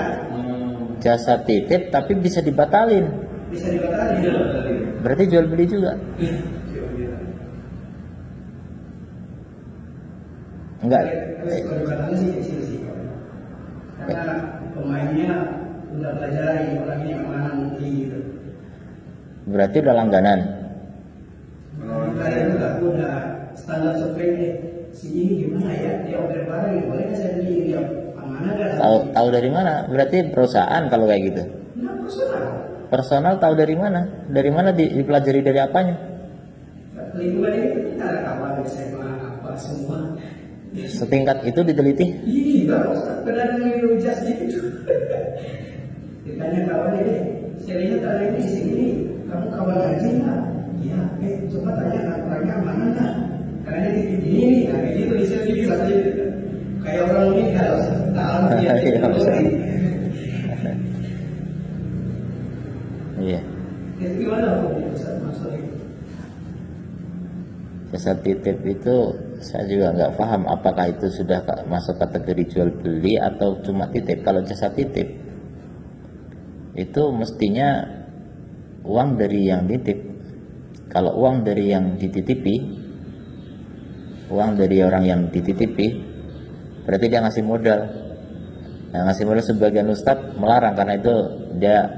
Jasa titip tapi bisa dibatalin. Bisa dibatalin. Berarti jual beli juga. Enggak. Kalau dibatalin sih kecil sih. Karena pemainnya udah belajar orangnya yang mana mungkin gitu. Berarti udah langganan. Saya juga udah standar survei si ini gimana ya dia order barang ya boleh saya beli dia mana Tahu dari mana? Berarti perusahaan kalau kayak gitu. nah personal Personal tahu dari mana? Dari mana dipelajari dari apanya? lingkungan ini kita ada kawan SMA apa semua Setingkat itu diteliti? iya Ustaz pernah dengar just gitu ditanya kawan ini saya lihat ada ini sini kamu kawan ngaji nggak iya coba tanya orangnya mana nggak karena dia titip ini nah kayak gitu di sini satu kayak orang ini kalau tahu dia Iya. itu gimana Ustaz maksudnya Jasa titip itu saya juga nggak paham apakah itu sudah masuk kategori jual beli atau cuma titip. Kalau jasa titip itu mestinya uang dari yang titip. Kalau uang dari yang dititipi, uang dari orang yang dititipi, berarti dia ngasih modal. Nah, ngasih modal sebagian ustadz melarang karena itu dia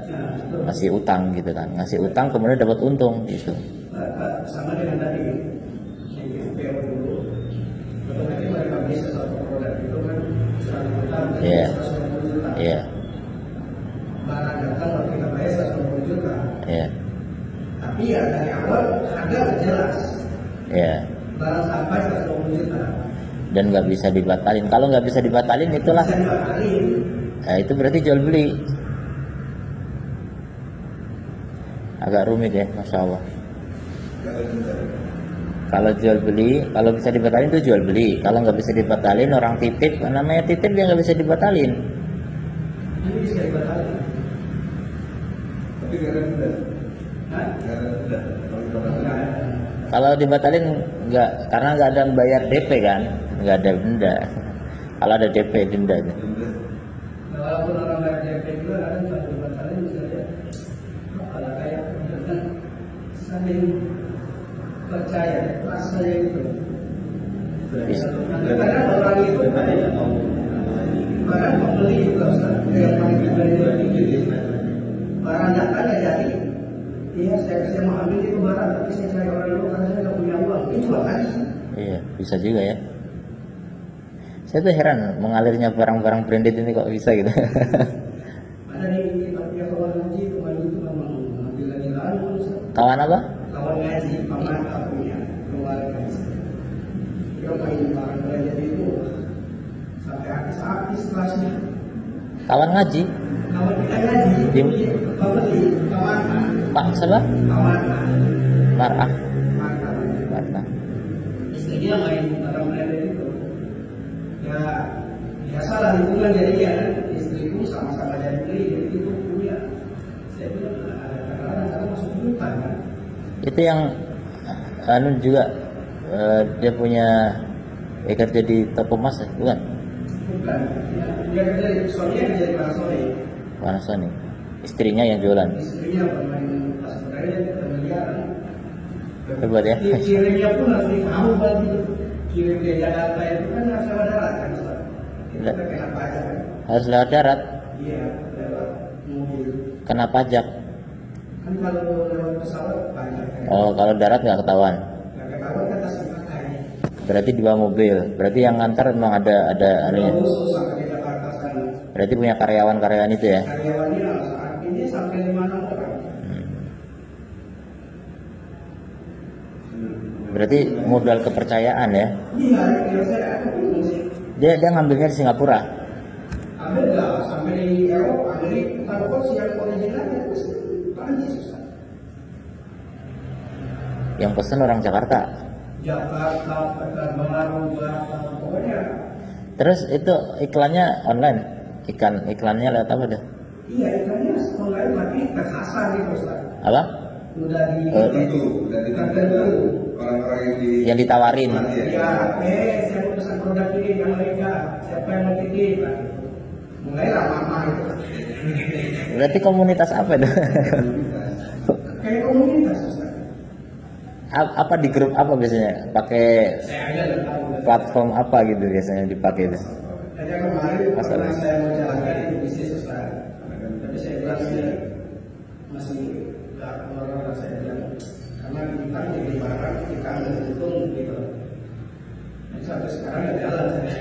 ngasih utang gitu kan, ngasih utang kemudian dapat untung gitu. sama dengan tadi yang PO dulu betul nanti mereka beli sesuatu produk itu kan 100 juta Iya. 120 juta Iya, barang datang kalau kita bayar 120 juta iya, tapi ya dari awal harga jelas iya. barang sampai 120 juta Dan nggak bisa dibatalin. Kalau nggak bisa dibatalin itulah, bisa dibatalin nah, itu berarti jual beli. Agak rumit ya, masya Allah. Kalau jual beli, kalau bisa dibatalin itu jual beli. Kalau nggak bisa dibatalin orang titip, namanya titip dia nggak bisa dibatalin. ini bisa dibatalin Tapi gak ada denda. Hah? Gak ada denda. Kalau dibatalkan. Enggak. Kalau dibatalin nggak, karena nggak ada yang bayar DP kan, nggak ada denda. Kalau ada DP denda. Denda. Walaupun orang bayar DP juga kadang kalau dibatalin misalnya kalau kayak kan saling percaya rasa itu Bisa. kadang orang itu barang pembeli juga Ustaz yang paling dibeli barang datang ya jadi iya saya mau ambil itu barang tapi saya cari orang dulu karena saya nggak punya uang itu lagi Iya, bisa juga ya. Saya tuh heran mengalirnya barang-barang branded ini kok bisa gitu. ada di kita punya kawan ngaji kemarin itu memang mengambil lagi lalu Kawan apa? kawan ngaji paman punya keluarga dia main barang branded itu sampai habis kelasnya Kawan ngaji? Kawan kita ngaji, Di- beli kawan, Pak siapa? kawan, Marah. kawan. Marah. Istri dia main barang branded itu. Ya biasalah lingkungan jadi ya istriku sama-sama jadi beli jadi itu punya. Saya bilang kadang-kadang cara masuk hutan kan. Itu yang anu juga dia punya kerja di toko emas ya? Bukan? Bukan. Dia kerja di suaminya kerja di Panasonic. Panasonic. Istrinya yang jualan. Istrinya bermain pas beraya kita miliaran. Hebat ya. Kirimnya pun harus ditahu bagi kirim ke Jakarta itu kan harus lewat darat kan Ustaz. Kita kena pajak kan. Harus lewat darat. Iya, lewat mobil. Kena pajak. Kan kalau lewat pesawat pajak kan. Oh, kalau darat nggak ketahuan. Nggak ketahuan kan tas dipakai. Berarti di bawah mobil. Berarti yang ngantar memang ada anunya. Khusus sampai di Jakarta sana. Berarti punya karyawan itu ya. Karyawannya saat ini sampai 5-6 orang. Berarti modal kepercayaan ya. Iya, yang saya aku bingung sih. Dia ngambilnya di Singapura. Amerika sampai di Eropa, Amerika, kalau kau siap originalnya itu Prancis Ustaz. Yang pesen orang Jakarta. Jakarta, Pekanbaru, Jakarta, pokoknya. Terus itu iklannya online. Iklannya lewat apa tuh? Iya, ikannya online tapi kesasar gitu Ustaz. Apa? Udah di Tertentu, udah tertentu. orang-orang yang di Yang ditawarin. Ya, saya mau pesan produk ini di Amerika. Siapa yang mau titip? Nah, gitu. Mulailah mama itu. Berarti komunitas apa itu? Kayak komunitas Ustaz. Apa di grup apa biasanya? Pakai Saya aja nggak tahu. platform apa gitu biasanya dipakai itu? Hanya kemarin Masalah. pernah saya mau jalankan itu bisnis Ustaz. Tapi saya bilang saya masih nggak orang saya bilang karena kita jadi barang kita nggak untung gitu. Jadi sampai sekarang nggak jalan saya.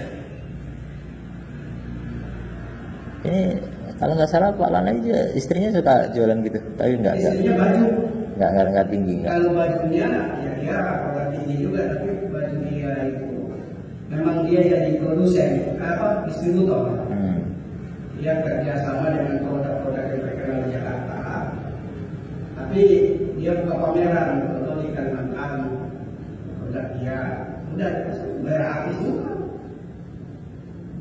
Ini kalau nggak salah Pak Lana aja istrinya suka jualan gitu, tapi Istrinya baju. nggak tinggi nggak. Kalau bajunya ya dia orang tinggi juga tapi baju dia itu memang dia jadi produsen apa distributor. Dia kerja sama dengan produk-produk yang terkenal di Jakarta. Tapi dia buka pameran contoh di Kalimantan produk dia udah bayar artis juga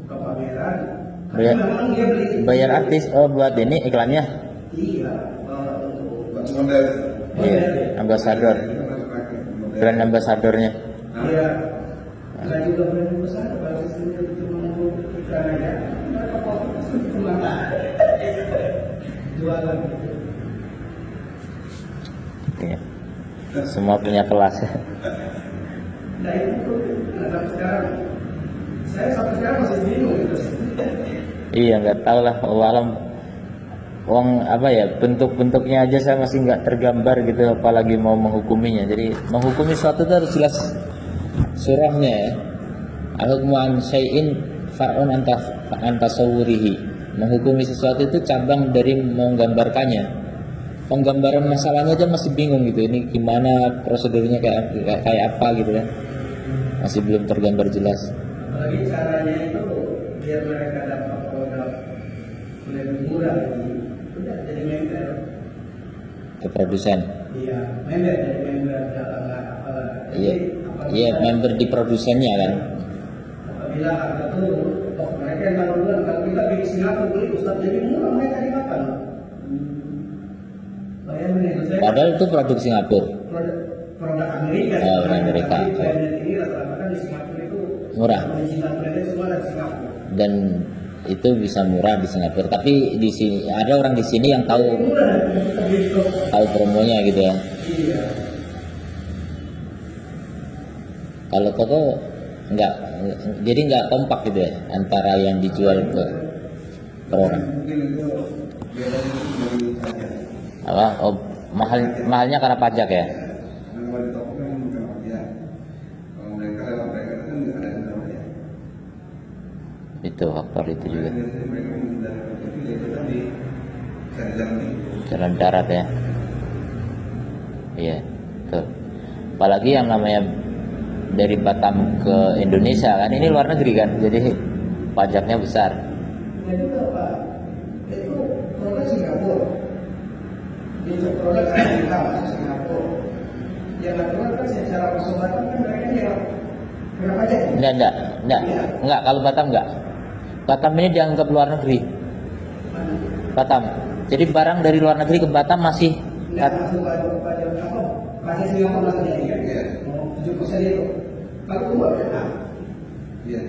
buka pameran. Tapi memang dia beli Bayar artis buat ini iklannya. iya buat model. Iya, ambasador, brand ambasadornya. Dia nggak juga berani besar kalau sistemnya cuma mau iklan aja mereka fokus cuma jualan gitu. Iya. Semua punya kelas. Nah itu sampai sekarang saya sampai sekarang masih bingung gitu. Iya nggak tahu lah, walau Wong apa ya bentuk-bentuknya aja saya masih nggak tergambar gitu, apalagi mau menghukuminya. Jadi menghukumi suatu itu harus jelas surahnya ya. Al-hukmu an syai'in far'un an tasawwurihi. Menghukumi sesuatu itu cabang dari menggambarkannya. Penggambaran masalahnya aja masih bingung gitu. Ini gimana prosedurnya kayak apa gitu kan. Masih belum tergambar jelas. Apalagi caranya itu biar mereka dapat produk lebih murah lagi. Udah jadi member. Ke produsen. Iya, member jadi member dalam apa? Iya, iya member di produsennya kan. Apabila harga turun, oh mereka yang taruh duluan. Kalau kita bikin Singapura beli Ustaz jadi murah mereka dimakan. Bayangin itu saya. Padahal itu produk Singapura. Produk Amerika. Oh, produk Amerika. Tapi branded ini rata-rata kan di Singapura itu Murah. original branded semua dari Singapura. Dan itu bisa murah di Singapura. Tapi di sini ada orang di sini yang tahu Murah kita beli itu. tahu promonya gitu ya. Iya. Kalau toko enggak, jadi nggak kompak gitu ya antara yang dijual ke orang. Mungkin itu bedanya dari pajak. Apa? Oh, mahalnya karena pajak ya. Karena kalau di toko kan bukan pajak. Kalau mereka lewat mereka kan nggak ada yang pajak. Itu faktor itu juga. Biasanya mereka menghindari pajak itu tadi cari jalan itu. Jalan darat ya. Iya, betul. Apalagi yang namanya dari Batam ke Indonesia kan, ini luar negeri kan, jadi pajaknya besar. Jadi Pak, itu Itu produk Amerika masuk Singapura. Yang natural kan secara persahabatan kan mereka ya kenapa aja? Enggak. Kalau Batam enggak. Batam ini dianggap luar negeri. Batam. Jadi barang dari luar negeri ke Batam masih Tidak masuk pada apa? Masih Singapura masuk jadi kan? Iya. 7% itu. Kalau keluar kan? Iya.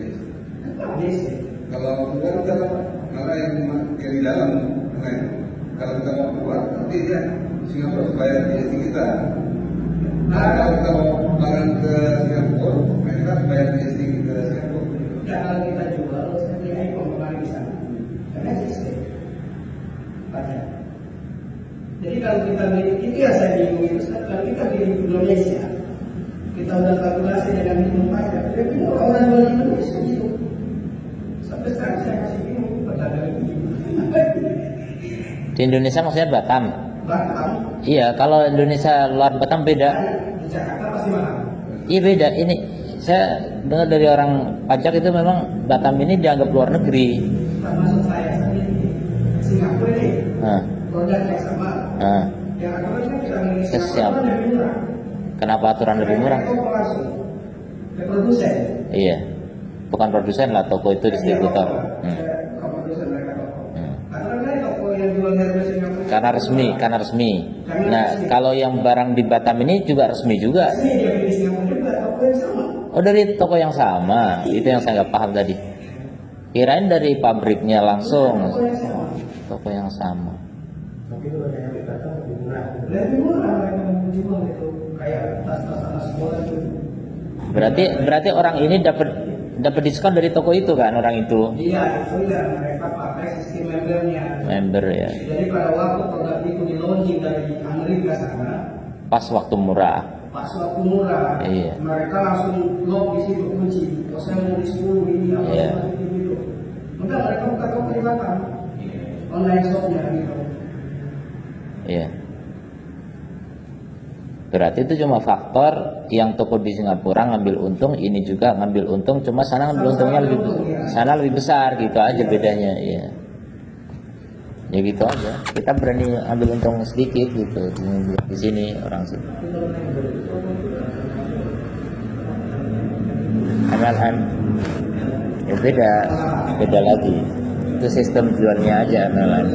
Habis. Kalau keluar kita malah yang dari dalam, kan? Kalau kita mau keluar, nanti dia Singapura harus bayar GST kita. Nah, kalau kita mau barang ke Singapura, nah kita harus bayar GST ke Singapura. Ya, kalau kita jual, saya beli iPhone kemarin di sana. Karena sistem. Pajak. Jadi kalau kita beli, itu ya saya bingung itu. Kalau kita beli di Indonesia, kita udah kalkulasi dengan minimum pajak. Tapi orang jual di Indonesia gitu. Sampai sekarang saya masih bingung. Pedagang ini. di Indonesia maksudnya Batam. Batam. Iya, kalau Indonesia luar Batam beda. Di Jakarta pasti mahal. Iya beda. Ini saya dengar dari orang pajak itu memang Batam ini dianggap luar negeri. Termasuk saya sendiri. Singapura ini Nah, produk yang sama. nah. Yang aturan kan kita beli di Siap. Singapura lebih murah. Kenapa aturan lebih murah? Toko langsung. Ke produsen. Iya, bukan produsen lah, toko itu distributor. Ke produsen mereka toko. Hmm. Aturan kan toko yang jual dari Singapura. Karena resmi. Nah, kalau yang barang di Batam ini juga resmi juga. Ini dia beli di Singapura juga toko yang sama. Oh, dari toko yang sama. Itu yang saya nggak paham tadi. Kirain dari pabriknya langsung. Toko yang sama. Toko yang sama. Tapi itu yang dikatakan lebih murah. Lebih murah mereka menjual itu kayak tas-tas anak sekolah itu. Berarti orang ini dapat diskon dari toko itu kan, orang itu. Iya, itu ya mereka pakai sistem membernya. Member ya. Jadi pada waktu produk itu di launching dari Amerika sana, Pas waktu murah. pas waktu murah, Iya. mereka langsung lock di situ kunci. Oh saya mau di 10 ini apa Iya. seperti itu. Enggak, mereka buka toko di Batam, online shopnya gitu. Iya. Berarti itu cuma faktor yang toko di Singapura ngambil untung, ini juga ngambil untung, cuma sana ngambil untungnya sana lebih besar gitu aja bedanya, iya. Ya gitu aja. Kita berani ambil untung sedikit gitu di sini orang sini. MLM ya beda lagi. Itu sistem jualnya aja MLM.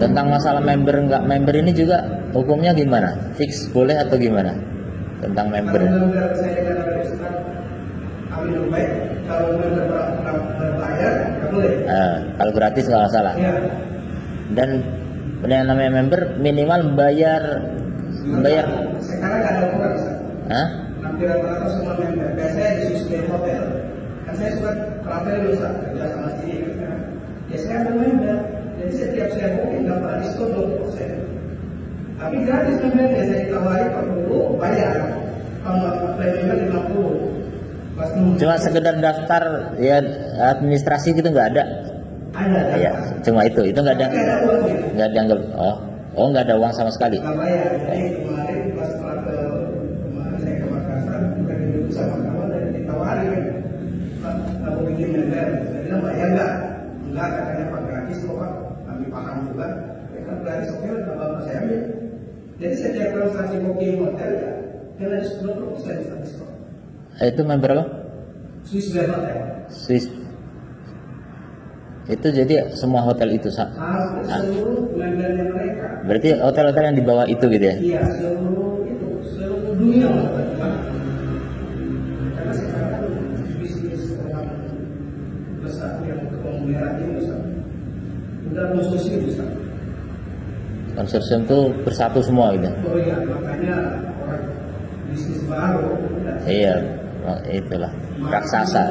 Tentang masalah member nggak member ini juga hukumnya gimana? Fix boleh atau gimana? Tentang member. Kalau member saya dengan register, kami lebih baik. Kalau member berbayar, nggak boleh. Kalau gratis nggak masalah. Iya. Dan yang namanya member minimal bayar. Sekarang ada ukuran, Ustaz. Hah? Hampir rata-rata semua member. Biasanya di sistem hotel. Kan saya suka hotel dulu, Ustaz, kerja sama sini. Ya saya ambil member. Jadi setiap saya booking dapat diskon 20%. Tapi gratis membernya saya ditawari 40, bayar. Kalau nggak apply member 50. Pas nunggu. Cuma sekedar daftar ya administrasi gitu nggak ada. Ada. Ya, cuma itu nggak ada. Tapi ada uang gitu. Nggak dianggap. Oh nggak ada uang sama sekali. Nggak bayar. Jadi kemarin pas kemarin saya ke Makassar, pergi dulu sama kawan dan ditawari kan. Pak, aku bikin member. Saya bilang bayar nggak? Enggak, katanya Pak gratis kok Pak. Kami paham juga. Ya kan gratis oke lah, nggak apa-apa saya ambil. Jadi setiap transaksi booking hotel ya, kena 10% diskon. Itu member apa? Swiss Bell Hotel. Swiss. Itu jadi semua hotel itu Hampir seluruh membernya mereka. Berarti hotel-hotel yang di bawah itu gitu ya? Iya, seluruh dunia lah. Karena sekarang bisnis orang besar yang konglomerat ini besar. Udah konsorsium besar. Konsorsium itu bersatu semua gitu. Oh iya, makanya orang bisnis baru. Iya, itulah raksasa.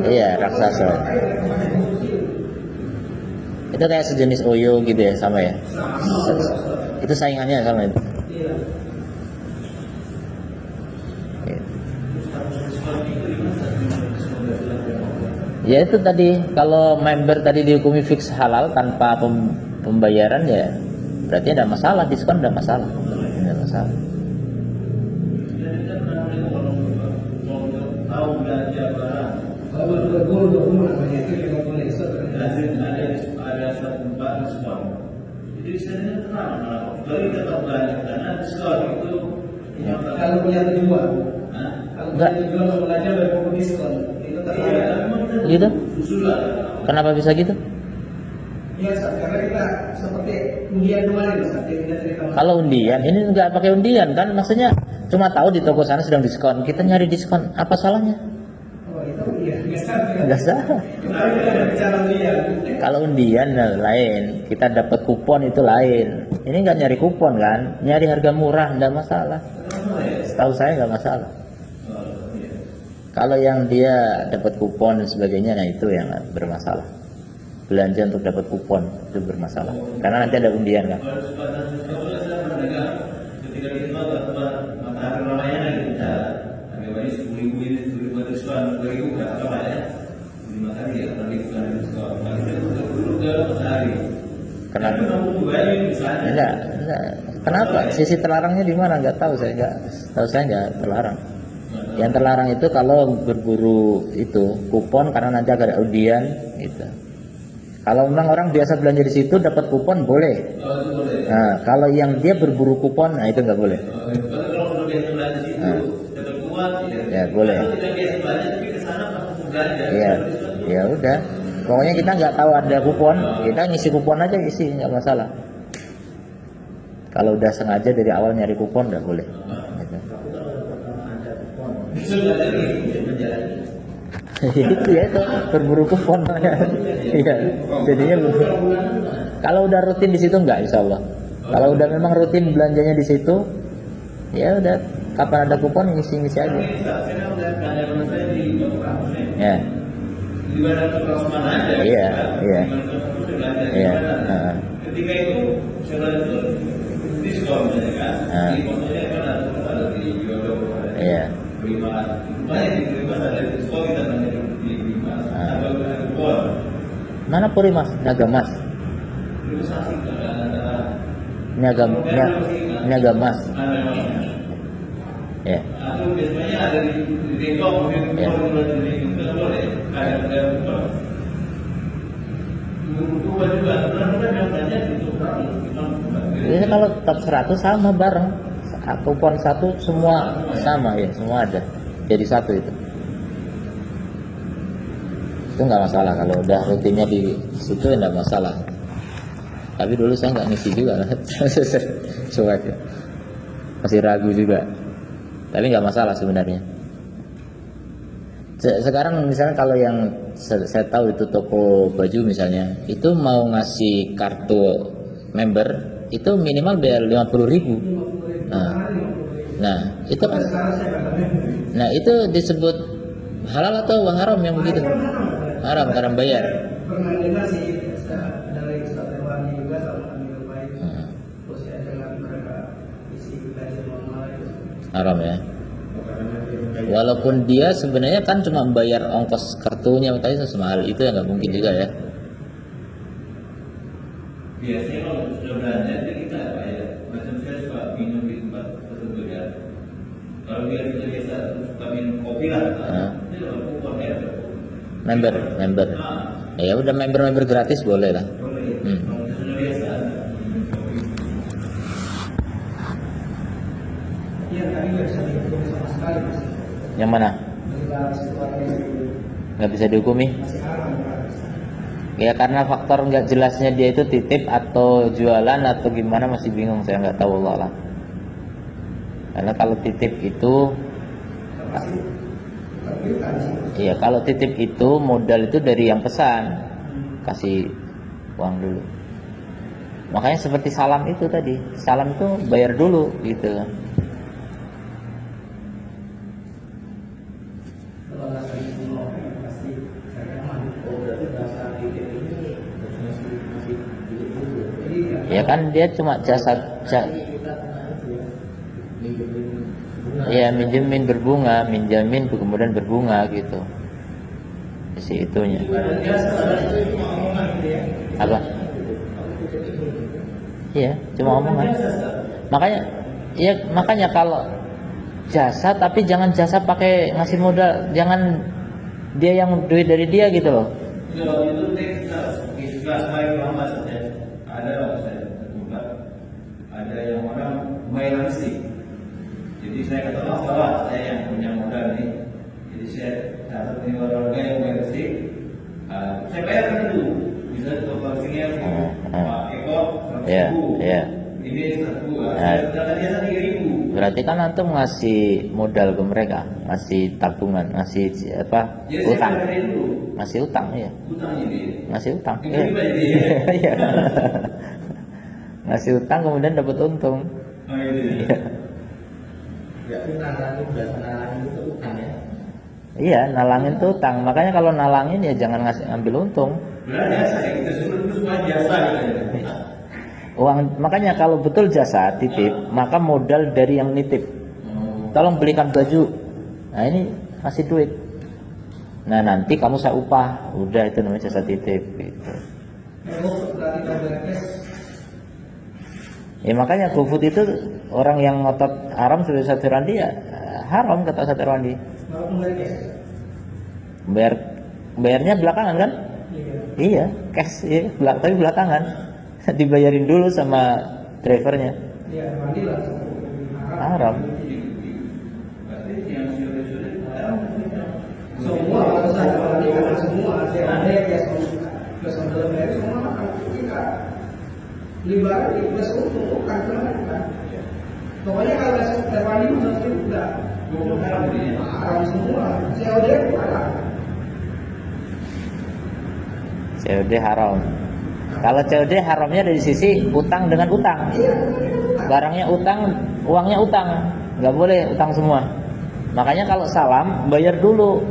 Iya, raksasa. Itu kayak sejenis Oyo gitu ya, sama ya? Itu saingannya sama itu. Iya. Ya itu tadi, kalau member tadi dihukumi fix halal tanpa pembayaran ya berarti ada masalah, diskon ada masalah. Ada masalah. rumah namanya itu juga boleh ada satu tempat diskon. Jadi di sana terang, kalau kita banyak karena diskon itu kalau punya tujuan. Hah? Kalau punya tujuan mau belajar berpokok diskon itu terang. Gitu? Usulan. Kenapa bisa gitu? Ya, Ustaz, karena kita seperti undian kemarin, Ustaz, yang kita cerita. Kalau undian, ini nggak pakai undian kan? Maksudnya cuma tahu di toko sana sedang diskon, kita nyari diskon, apa salahnya? Oh, itu iya, nggak Nggak salah. Tapi kita ada bicara undian. Kalau undian lain, kita dapat kupon itu lain. Ini nggak nyari kupon kan? Nyari harga murah nggak masalah. Setahu saya nggak masalah. Kalau yang dia dapat kupon dan sebagainya, nah itu yang bermasalah. Belanja untuk dapat kupon itu bermasalah. Karena nanti ada undian kan. Kalau kesempatan sekolah saya pernah dengar ketika kita mau ke tempat matahari Ramayana kita harga bayi 10.000 ini 10.000 diskon 2.000 nggak apa ya di matahari ya tapi bukan diskon kalau kita dulu ke matahari Kenapa? tapi kamu bayi misalnya Enggak. Kenapa? Sisi terlarangnya di mana? Nggak tahu saya. Nggak tahu saya nggak terlarang. Yang terlarang itu kalau berburu itu kupon karena nanti ada undian gitu. Kalau memang orang biasa belanja di situ dapat kupon boleh. kalau itu boleh Nah, kalau yang dia berburu kupon, nah itu nggak boleh. kalau udah biasa belanja di situ dapat kuat Ya boleh. kalau tidak biasa belanja tapi ke sana langsung belanja Iya, ya udah. Pokoknya kita nggak tahu ada kupon, kita ngisi kupon aja isi nggak masalah. Kalau udah sengaja dari awal nyari kupon nggak boleh. Gitu. bisa belajar lagi menjalani Itu ya itu berburu kupon. Iya, jadinya kalau udah rutin di situ nggak, insya Allah. Kalau udah memang rutin belanjanya di situ, ya udah kapan ada kupon ngisi-ngisi aja. saya udah belanja rumah saya di Bapak Ya, di mana terus mana aja Iya, iya. Iya, iya ketika itu saya itu diskon misalnya kan di maksudnya kan ada di Yodo iya. Prima banyak di Prima ada diskon kita belanja di Prima atau ada kupon Mana Puri Mas? Niaga Mas. itu saksi ada Niaga Mas. Ya. atau biasanya ada di Depok mungkin Iya. kupon di itu boleh ada kupon kupon juga benar-benar yang belanja itu Ini kalau top 100 sama bareng. Kupon satu semua sama ya, semua ada. Jadi satu itu. Itu nggak masalah kalau udah rutinnya di situ ya nggak masalah. Tapi dulu saya nggak ngisi juga lah. Cuek ya. Masih ragu juga. Tapi nggak masalah sebenarnya. Sekarang misalnya kalau yang saya tahu itu toko baju misalnya, itu mau ngasih kartu member itu minimal bayar 50.000. Nah itu disebut halal atau haram yang begitu? Haram karena bayar. Pernah dengar sih dari Ustaz Irwani juga sama Amir Baik. Terus ya dengan mereka isi belajar normal itu. Haram ya. Walaupun dia sebenarnya kan cuma bayar ongkos kartunya, tapi semahal itu ya nggak mungkin juga ya. biasanya kalau sudah belanja itu kita apa ya macam saya suka minum di tempat tersebut ya kalau dia biasa suka minum kopi lah itu kupon ya Member. Ya udah member gratis boleh lah. boleh kalau sudah biasa Iya, tadi nggak bisa dihitung sama sekali, Mas. Yang mana? Ketika situasi Nggak bisa dihukumi? masih haram, Pak. Ya karena faktor nggak jelasnya dia itu titip atau jualan atau gimana masih bingung, saya nggak tahu Allah lah. Karena kalau titip itu, iya kalau titip itu modal itu dari yang pesan, kasih uang dulu. Makanya seperti salam itu tadi, salam itu bayar dulu gitu. Kalau nggak saling semua, pasti saya aman. Ya kan dia cuma jasa, ya minjemin berbunga, minjamin kemudian berbunga gitu. Si itunya. Apa? Iya, cuma omongan. Makanya kalau jasa tapi jangan jasa pakai ngasih modal, jangan dia yang duit dari dia gitu loh. Ya, waktu itu ikhlas baik lama saja. Ada saya tempat, ada yang orang bayar mesti. Jadi saya kata masalah saya yang punya modal nih. Jadi saya catat ini warga yang bayar mesti. Saya bayarkan dulu. Bisa total sini Pak Eko 100.000. Ini 100.000. Saya dana dia 3.000. Berarti kan antum ngasih modal ke mereka, ngasih tabungan, ngasih apa? Jadi Utang. saya bayarin dulu. Ngasih utang ya. Utangnya dia. Ngasih utang. Ini jadi. Iya. Ngasih utang kemudian dapat untung. Oh iya. Iya. Ya, itu nalangin itu utang ya. Iya, nalangin tuh utang. Makanya kalau nalangin ya jangan ngasih ambil untung. Berarti jasa ya, kita suruh itu semua jasa gitu. Uang, makanya kalau betul jasa titip, maka modal dari yang nitip. Tolong belikan baju. Nah ini kasih duit. Nah nanti kamu saya upah. Udah itu namanya jasa titip. Gitu. Ya makanya GoFood itu orang yang ngotot haram seperti Sate Randi ya haram kata Sate Randi. Bayarnya belakangan kan? Iya, cash ya, tapi belakangan. Dibayarin dulu sama drivernya. Iya, mandi langsung. Haram. Semua harus ada semua ada ya plus sampai semua makan kita libat plus untung bukan kan. Pokoknya kalau masuk terwali masuk udah haram semua. COD haram. COD haram. Kalau COD haramnya dari sisi utang dengan utang. Barangnya utang, uangnya utang, nggak boleh utang semua. Makanya kalau salam bayar dulu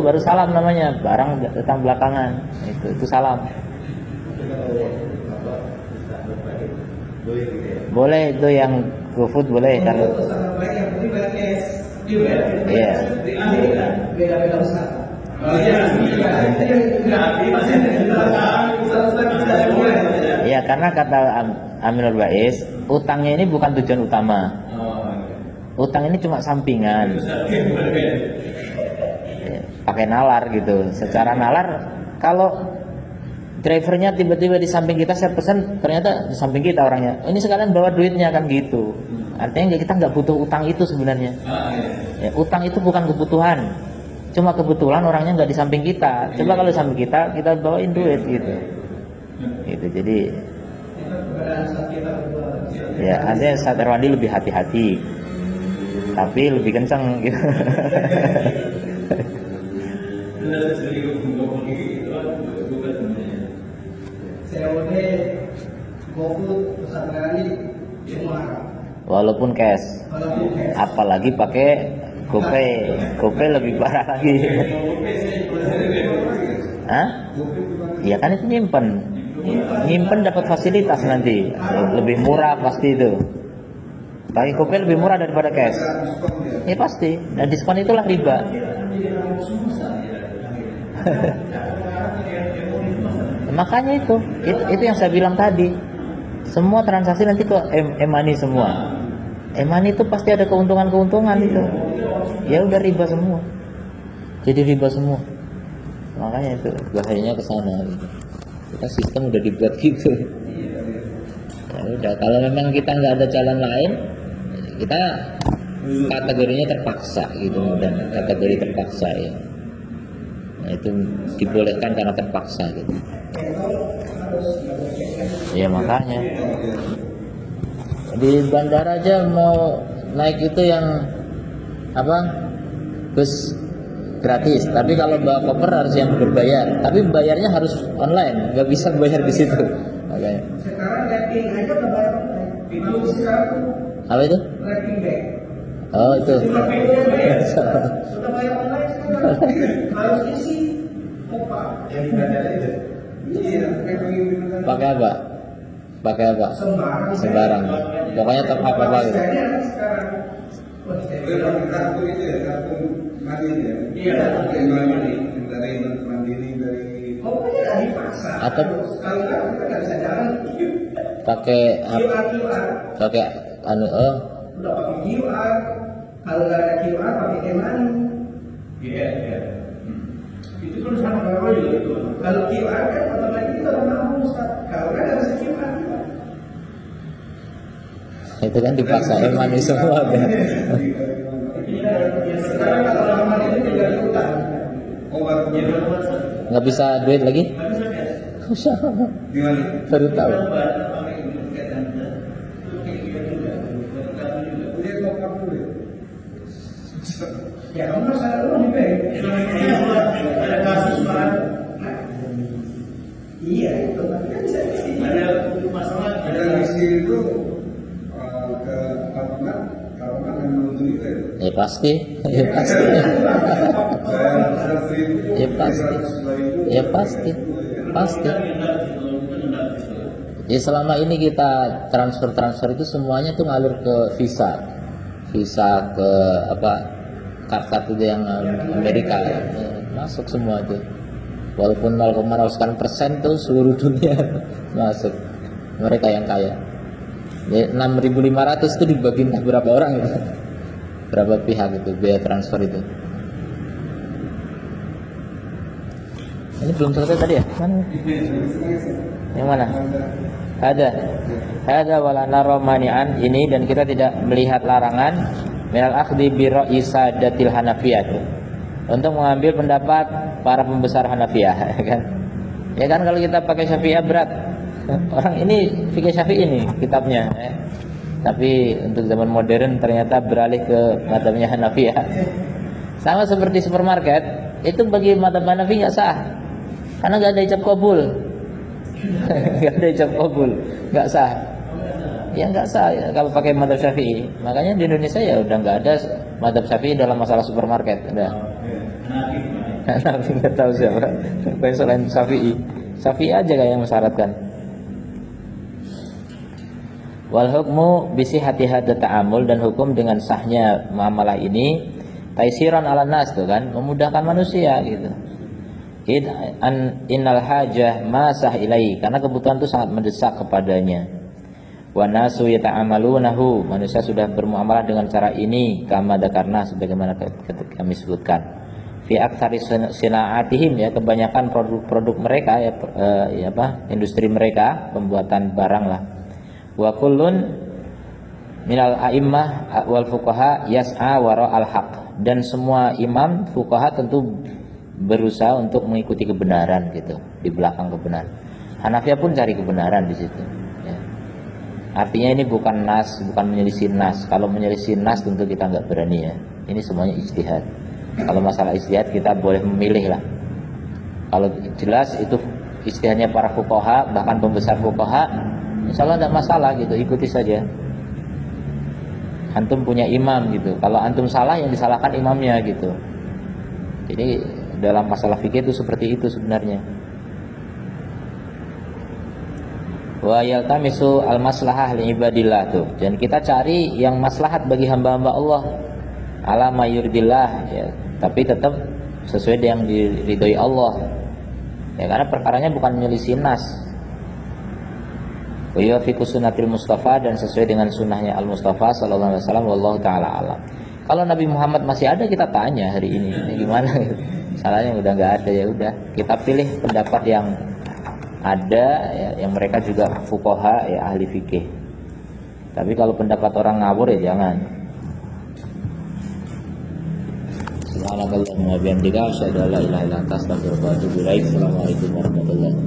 baru salam namanya. Barang utang belakangan, itu salam. Boleh itu yang GoFood boleh karena. Iya. Beda-beda besar. Ya karena kata Aminul Bais, utangnya ini bukan tujuan utama. Utang ini cuma sampingan. Ya, pakai nalar gitu. Secara nalar, kalau drivernya tiba-tiba di samping kita, saya pesan ternyata di samping kita orangnya. Ini sekalian bawa duitnya kan gitu. Artinya kita nggak butuh utang itu sebenarnya. Ya, utang itu bukan kebutuhan. Cuma kebetulan orangnya nggak di samping kita. Coba kalau di samping kita bawain duit gitu. Gitu. Jadi ya artinya Sate Rwandi lebih hati-hati. Tapi lebih kencang gitu. COD, GoFood, Sate Rwandi semua haram. Walaupun cash. Apalagi pakai GoPay lebih parah lagi. Hah? Ya kan itu nyimpen dapat fasilitas nanti lebih murah pasti itu. Pakai GoPay lebih murah daripada cash. Ya pasti. Dan diskon itulah riba. Makanya itu yang saya bilang tadi. Semua transaksi nanti ke e-money semua. E-money itu pasti ada keuntungan itu. Ya udah riba semua. Jadi riba semua. Makanya itu bahayanya ke sana gitu. Kita sistem udah dibuat gitu. Ya udah, kalau memang kita nggak ada jalan lain, kita kategorinya terpaksa gitu, dan kategori terpaksa ya. Nah, itu dibolehkan karena terpaksa gitu. Ya makanya di bandara aja mau naik itu yang apa, bus gratis, tapi kalau bawa koper harus yang berbayar, tapi bayarnya harus online, nggak bisa bayar di situ. Makanya Sekarang wrapping aja udah bayar online. Kalau sekarang apa itu? wrapping bag. Oh itu. Sudah bayar online sekarang. Harus isi kopak. Yang bandara itu. Iya, Pakai apa? Pakai apa? Sembarang. Pokoknya top up apa gitu. Sekarang. Kartu itu ya, kartu mandiri ya. Iya. Dari mandiri dari. Pokoknya nggak dipaksa. Atau Kalau kita nggak bisa jalan. pakai QR. pakai Udah pakai QR. Kalau nggak ada QR pakai e-money. Iya. Itu kan sama kalau juga itu. Kalau QR kan otomatis kita orang mampu Ustaz. Kalau kan harus QR. Itu kan dipaksa emani semua kan. Sekarang kalau lama itu juga diutang. Oh, baru Ya berapa? Nggak bisa duit lagi? Nggak bisa ya? gimana? Baru tahu. Dia lengkap dulu ya? Ya kamu masalah lu nih Bang. Ada kasus orang Iya itu tapi kan saya ada masalah Ada miskin itu ke lapangan, karena kan menuntut itu ya. Ya pasti, ya pasti, Saya 100.000, Ya pasti. 100 ya pasti, pasti. Ya selama ini kita transfer itu semuanya tuh ngalir ke visa ke apa kartu itu yang Amerika ya, masuk semua tuh. Walaupun 0,0% tuh seluruh dunia masuk. Mereka yang kaya. Ya, 6.500 itu dibagi entah berapa orang itu. Berapa pihak itu biaya transfer itu. Ini belum selesai tadi ya? Mana? Yang mana? Ada wala nara mani'an ini, dan kita tidak melihat larangan minal akhdhi bi ra'yi sadatil Hanafiyah untuk mengambil pendapat para pembesar Hanafiyah kan. Ya kan kalau kita pakai Syafi'iyah berat. Orang ini fikih Syafi'i ini kitabnya Tapi untuk zaman modern ternyata beralih ke mazhabnya Hanafiyah. Sama seperti supermarket, itu bagi mazhab Hanafi nggak sah. Karena nggak ada ijab kabul. Nggak ada ijab kabul, nggak sah. Ya nggak sah ya, kalau pakai mazhab Syafi'i. Makanya di Indonesia ya udah nggak ada mazhab Syafi'i dalam masalah supermarket. Udah. Hanafi nggak tahu siapa. Selain Syafi'i. Syafi'i aja kayak yang mensyaratkan. Wal hukmu bisi hati hada ta'amul, dan hukum dengan sahnya muamalah ini taisiran ala nas tuh kan, memudahkan manusia gitu. Innal hajah masah ilai, karena kebutuhan itu sangat mendesak kepadanya. Wa nasu yata'amalunahu, manusia sudah bermuamalah dengan cara ini kama dakarna, sebagaimana kami sebutkan. Fi aktsari sina'atihim, ya kebanyakan produk mereka ya industri mereka, pembuatan barang lah. Wa kullun minal a'immah wal fuqaha yas'a wara al haq, dan semua imam fuqaha tentu berusaha untuk mengikuti kebenaran gitu, di belakang kebenaran. Hanafiyah pun cari kebenaran di situ ya. Artinya ini bukan nas, bukan menyelisih nas. Kalau menyelisih nas tentu kita nggak berani ya. Ini semuanya ijtihad. Kalau masalah ijtihad kita boleh memilih lah. Kalau jelas itu ijtihadnya para fuqaha, bahkan pembesar fuqaha, insyaallah tidak masalah gitu, ikuti saja. Antum punya imam gitu, kalau antum salah yang disalahkan imamnya gitu. Jadi dalam masalah fikih itu seperti itu sebenarnya. Wa yaltamisu al-maslahah li ibadillah tuh. Dan kita cari yang maslahat bagi hamba-hamba Allah. Ala ma yuridillah ya, tapi tetap sesuai dengan yang diridhoi Allah. Ya karena perkaranya bukan menyelisih nas. Wa yuwafiqu sunnatil Mustafa, dan sesuai dengan sunnahnya Al-Mustafa sallallahu alaihi wasallam, wallahu taala alam. Kalau Nabi Muhammad masih ada, kita tanya hari ini gimana gitu. Salahnya udah nggak ada, ya udah kita pilih pendapat yang ada ya, yang mereka juga fuqaha ya, ahli fikih. Tapi kalau pendapat orang ngawur ya jangan. Subhanakallahumma wa bihamdika asyhadu an la ilaha illa anta astaghfiruka wa atubu ilaik. Assalamualaikum warahmatullahi wabarakatuh.